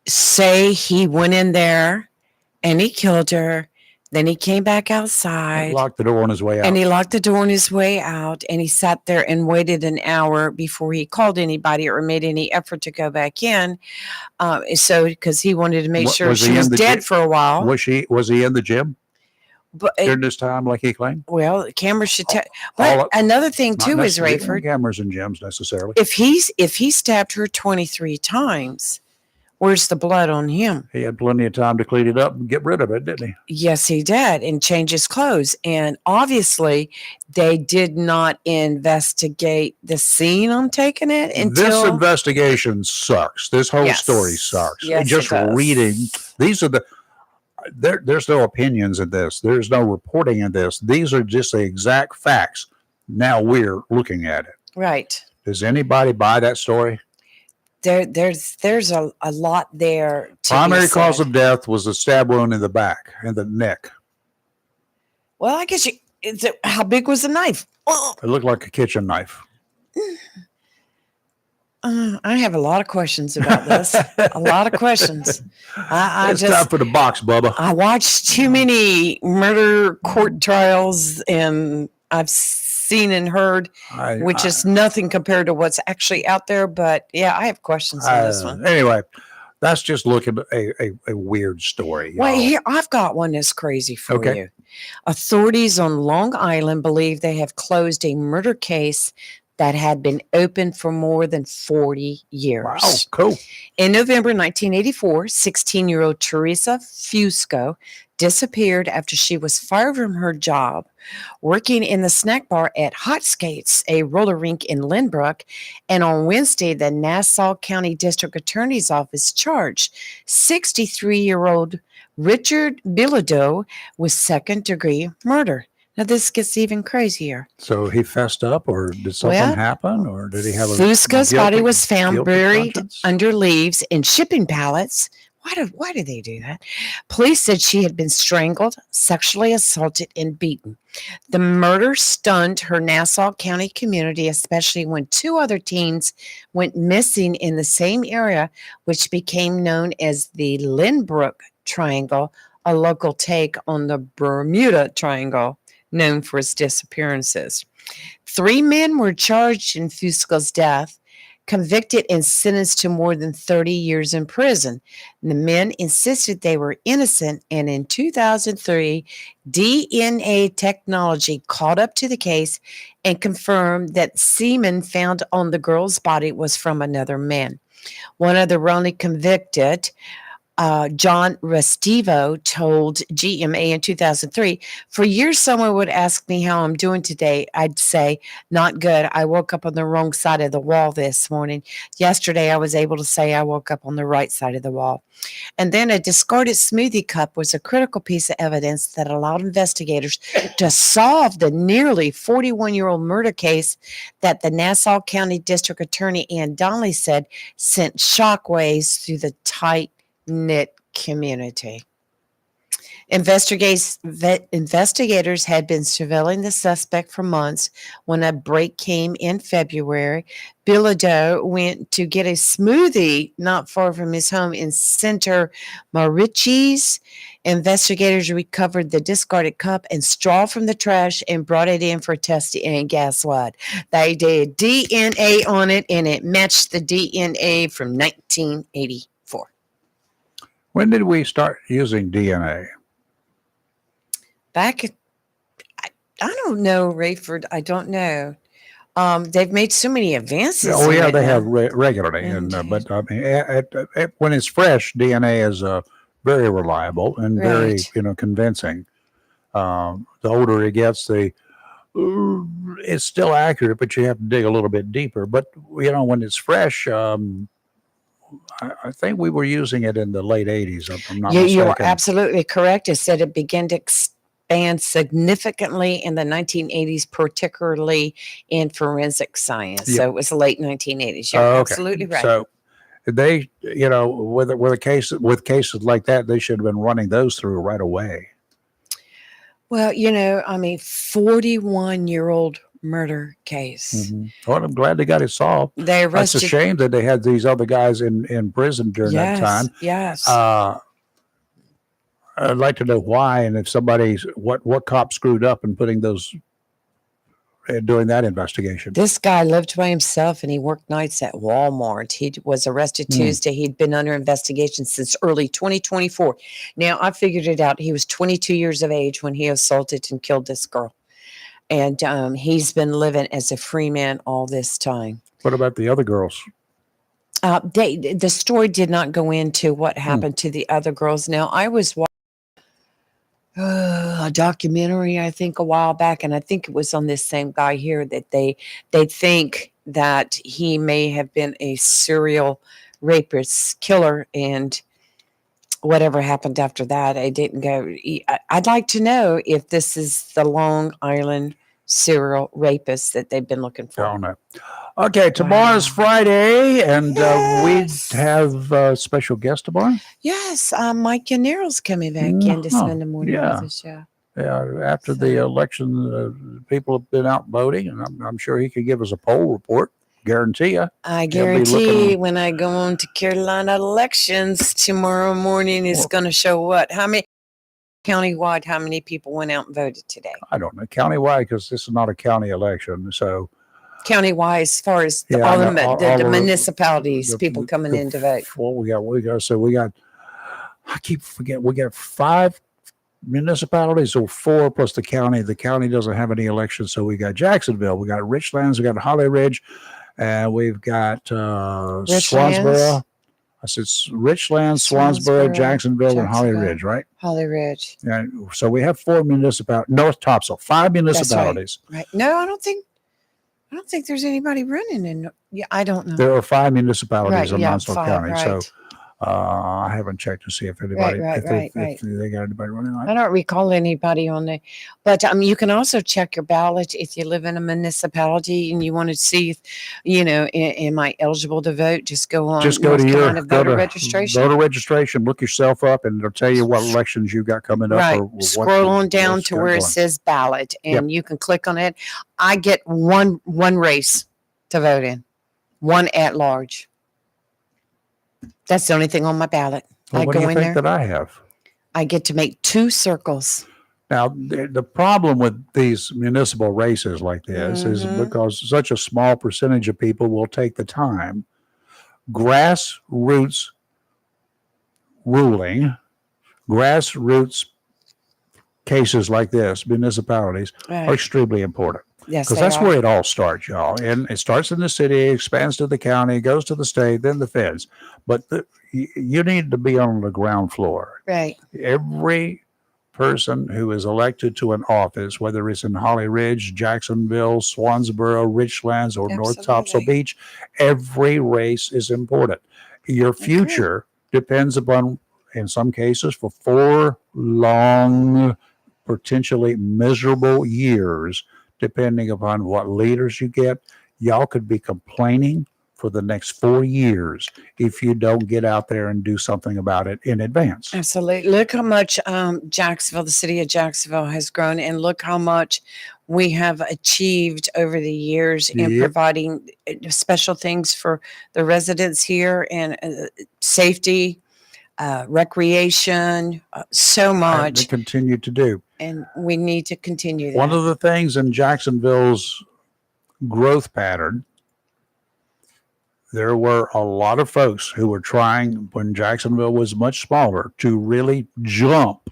Say he went in there and he killed her. Then he came back outside. locked the door on his way out. And he locked the door on his way out, and he sat there and waited an hour before he called anybody or made any effort to go back in. So because he wanted to make sure Was he she was in the dead gym? for a while. Was he in the gym But during this time, like he claimed? well, the camera should tell. all But of- another thing Not too is necessarily Rayford. cameras in gyms necessarily. If he stabbed her 23 times, where's the blood on him? He had plenty of time to clean it up and get rid of it, didn't he? Yes, he did, and change his clothes. And obviously, they did not investigate the scene. I'm taking it This until investigation sucks. This whole Yes. story sucks. Yes, Just it does. reading, these are there's no opinions in this. There's no reporting in this. These are just the exact facts. Now we're looking at it. right. Does anybody buy that story? There's a lot there. To Primary be cause said. of death was a stab wound in the back, in the neck. Well, I guess how big was the knife? Oh, It looked like a kitchen knife. I have a lot of questions about this. A lot of questions. I It's time for the box, Bubba. I watched too many murder court trials, and I've seen and heard, which is nothing compared to what's actually out there. But yeah, I have questions on this one. Anyway, that's just looking at a weird story. Wait, y'all. here, I've got one that's crazy for Okay. you. Authorities on Long Island believe they have closed a murder case that had been open for more than 40 years. Wow, cool. In November 1984, 16-year-old Teresa Fusco disappeared after she was fired from her job working in the snack bar at Hot Skates, a roller rink in Lynbrook. And on Wednesday, the Nassau County District Attorney's Office charged 63-year-old Richard Bilodeau with second-degree murder. Now, this gets even crazier. So he fessed up, or did something Well, happen, or did he have a Fusco's body guilty- was found guilty buried conscience? under leaves in shipping pallets. Why do they do that? Police said she had been strangled, sexually assaulted, and beaten. The murder stunned her Nassau County community, especially when 2 other teens went missing in the same area, which became known as the Lynbrook Triangle, a local take on the Bermuda Triangle, known for its disappearances. 3 men were charged in Fusco's death, convicted and sentenced to more than 30 years in prison. The men insisted they were innocent, and in 2003, DNA technology caught up to the case and confirmed that semen found on the girl's body was from another man. One of the wrongly convicted, John Restivo, told GMA in 2003, "For years, someone would ask me how I'm doing today. I'd say, not good. I woke up on the wrong side of the wall this morning. Yesterday, I was able to say I woke up on the right side of the wall." And then a discarded smoothie cup was a critical piece of evidence that allowed investigators to solve the nearly 41-year-old murder case that the Nassau County District Attorney Ann Donnelly said sent shockwaves through the tight-knit community. Investigators had been surveilling the suspect for months. When a break came in February, Bilodeau went to get a smoothie not far from his home in Center Mauritius. Investigators recovered the discarded cup and straw from the trash and brought it in for testing. And guess what? They did DNA on it, and it matched the DNA from 1984. When did we start using DNA? Back, I don't know, Rayford. I don't know. They've made so many advances. Oh, in yeah, it they now. have regularly. But I mean, when it's fresh, DNA is very reliable and very, Right. convincing. The older it gets, it's still accurate, but you have to dig a little bit deeper. But when it's fresh, I think we were using it in the late 80s. If I'm not You're mistaken. absolutely correct. It said it began to expand significantly in the 1980s, particularly in forensic science. Yeah. So it was the late 1980s. You're Okay. absolutely right. So they, with cases like that, they should have been running those through right away. Well, 41-year-old murder case. Well, I'm glad they got it solved. They It's a arrested. shame that they had these other guys in prison during that time. Yes. I'd like to know why, and if what cop screwed up in putting those doing that investigation. This guy lived by himself and he worked nights at Walmart. He was arrested Tuesday. He'd been under investigation since early 2024. Now, I figured it out. He was 22 years of age when he assaulted and killed this girl. And he's been living as a free man all this time. What about the other girls? The story did not go into what happened to the other girls. Now, I was watching a documentary, I think, a while back, and I think it was on this same guy here that they think that he may have been a serial rapist, killer, and whatever happened after that, I didn't go. I'd like to know if this is the Long Island serial rapist that they've been looking I for. don't know. Okay, tomorrow's Wow. Friday, and Yes. we have a special guest tomorrow. Yes, Mike Yannero's coming back in to spend the morning yeah. with us. Yeah. After the election, people have been out voting, and I'm sure he could give us a poll report. Guarantee you. I They'll be guarantee looking- when I go on to Carolina elections tomorrow morning, it's Well- going to show what? How many, countywide, how many people went out and voted today? I don't know, countywide, because this is not a county election. So Countywide, as far as Yeah, all I the, know, all the the- municipalities, the- people coming the- in to vote. What we got, so we got, I keep forgetting, we got 5 municipalities or 4 plus the county. The county doesn't have any elections. So we got Jacksonville, we got Richlands, we got Holly Ridge, and we've got Swansboro. I said Richlands, Swansboro, Swansboro, Jacksonville, and Holly Jacksonville. Ridge, right? Holly Ridge. And so we have 4 municipalities, North Topsail, 5 municipalities. Right. No, I don't think there's anybody running in. Yeah, I don't know. There are 5 municipalities Right, in yeah, Monsoon 5, County. right. So I haven't checked to see if anybody, Right, if they got anybody running. I don't recall anybody on there, but you can also check your ballot if you live in a municipality and you want to see, if, am I eligible to vote? Just go on. Just go to North your Carolina voter registration. Voter registration. Look yourself up, and it'll tell you what elections you got coming up. Right. Or what- Scroll on down what's to where it going. says ballot, and you can click on it. I get one race to vote in, one at large. That's the only thing on my ballot. Well, I what do go you in think there. that I have? I get to make 2 circles. Now, the problem with these municipal races like this is Mhm. because such a small percentage of people will take the time. Grassroots ruling, grassroots cases like this, municipalities, are Right. extremely important. Yes, Because they that's are. where it all starts, y'all. And it starts in the city, expands to the county, goes to the state, then the feds. But you need to be on the ground floor. Right. Every person who is elected to an office, whether it's in Holly Ridge, Jacksonville, Swansboro, Richlands, or North Topsail Absolutely. Beach, every race is important. Your future depends upon, in some cases, for 4 long, potentially miserable years, depending upon what leaders you get. Y'all could be complaining for the next 4 years if you don't get out there and do something about it in advance. Absolutely. Look how much Jacksonville, the city of Jacksonville, has grown, and look how much we have achieved over the years in Yep. providing special things for the residents here, and safety, recreation, so And they much, continue to do. and we need to continue that. One of the things in Jacksonville's growth pattern, there were a lot of folks who were trying, when Jacksonville was much smaller, to really jump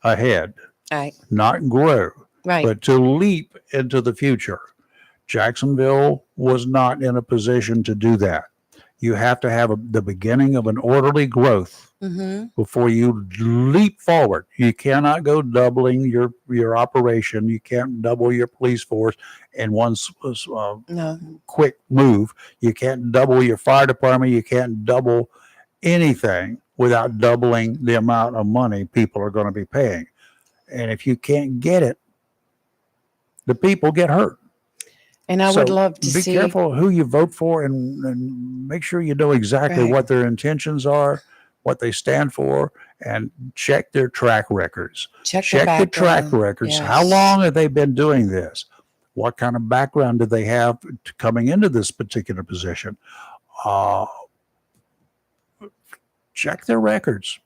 ahead, Right. not grow, Right. but to leap into the future. Jacksonville was not in a position to do that. You have to have the beginning of an orderly growth Mm-hmm. before you leap forward. You cannot go doubling your operation. You can't double your police force in one No. quick move. You can't double your fire department. You can't double anything without doubling the amount of money people are going to be paying. And if you can't get it, the people get hurt. And I would So love to be see. careful who you vote for, and make sure you know exactly Right. what their intentions are, what they stand for, and check their track records. Check The track background. records. How Yes. long have they been doing this? What kind of background did they have coming into this particular position? Check their records.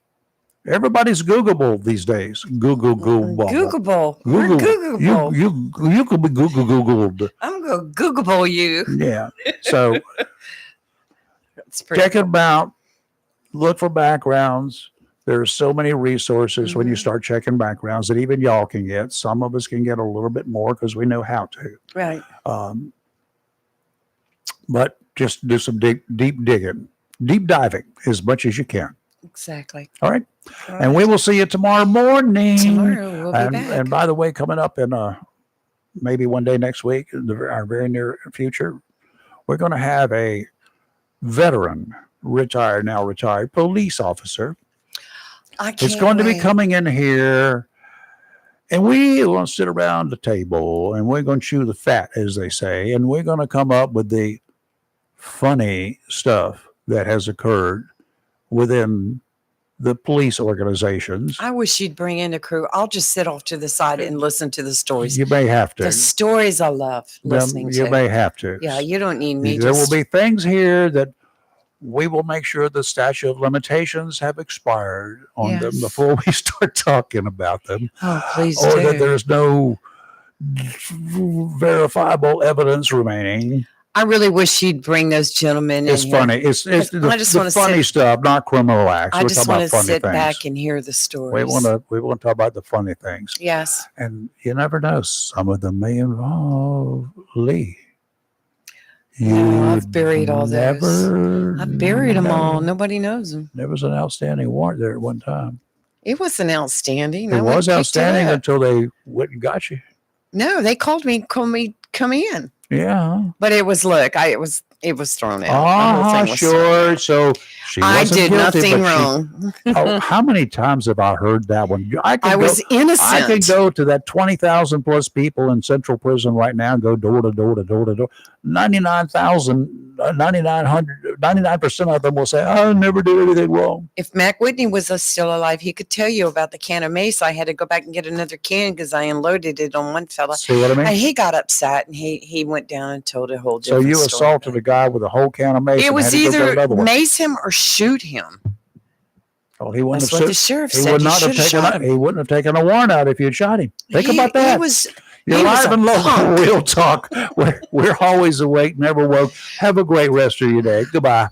Everybody's Googleable these days. Googleable. Googleable. We're Googleable. You could be Googled. I'm going to Googleable you. Yeah. So That's pretty check it cool. out. Look for backgrounds. There are so many resources when you Mhm. start checking backgrounds that even y'all can get. Some of us can get a little bit more because we know how to. Right. But just do some deep digging, deep diving as much as you can. Exactly. All right. And we will see you tomorrow morning. Tomorrow we'll be and, back. and by the way, coming up in maybe one day next week, our very near future, we're going to have a veteran, now retired police officer. I can't It's going to be wait. coming in here, and we're going to sit around the table and we're going to chew the fat, as they say, and we're going to come up with the funny stuff that has occurred within the police organizations. I wish you'd bring in a crew. I'll just sit off to the side and listen to the stories. You may have to. The stories I love listening You to. may have to. Yeah, you don't need me. There will be things here that we will make sure the statute of limitations have expired on them Yes. before we start talking about them, Oh, please or do. that there's no verifiable evidence remaining. I really wish you'd bring those gentlemen It's in here. funny. It's I the, just the wanna funny sit- stuff, not criminal acts. I We're just talking want about to funny sit things. back and hear the stories. We want to talk about the funny things, Yes. and you never know. Some of them may involve Lee. No, I've buried all those. never I've buried them all. know. Nobody knows them. There was an outstanding warrant there at one time. It wasn't outstanding. It Nobody was picked outstanding up. until they went and got you. No, they called me, come in. Yeah. But it was, look, it was thrown out. The whole thing was thrown Sure. out. So she I wasn't did guilty, nothing but she- wrong. Oh, how many times have I heard that one? I was innocent. I could go to that 20,000 plus people in Central Prison right now and go door to door to door to door. 99% of them will say, I never did anything wrong. If Mac Whitney was still alive, he could tell you about the can of mace. I had to go back and get another can because I unloaded it on one fella. See what I mean? And he got upset and he went down and told a whole So different you story. assaulted a guy with a whole can of mace. It and was had to go get either another one. mace him or shoot him. Oh, he wouldn't That's have what the sued- sheriff he said. would You not have should have taken. shot him. He wouldn't have taken a warrant out if you'd shot him. Think about that. You're he was live a and local. punk. Real talk. We're always awake, never woke. Have a great rest of your day. Goodbye.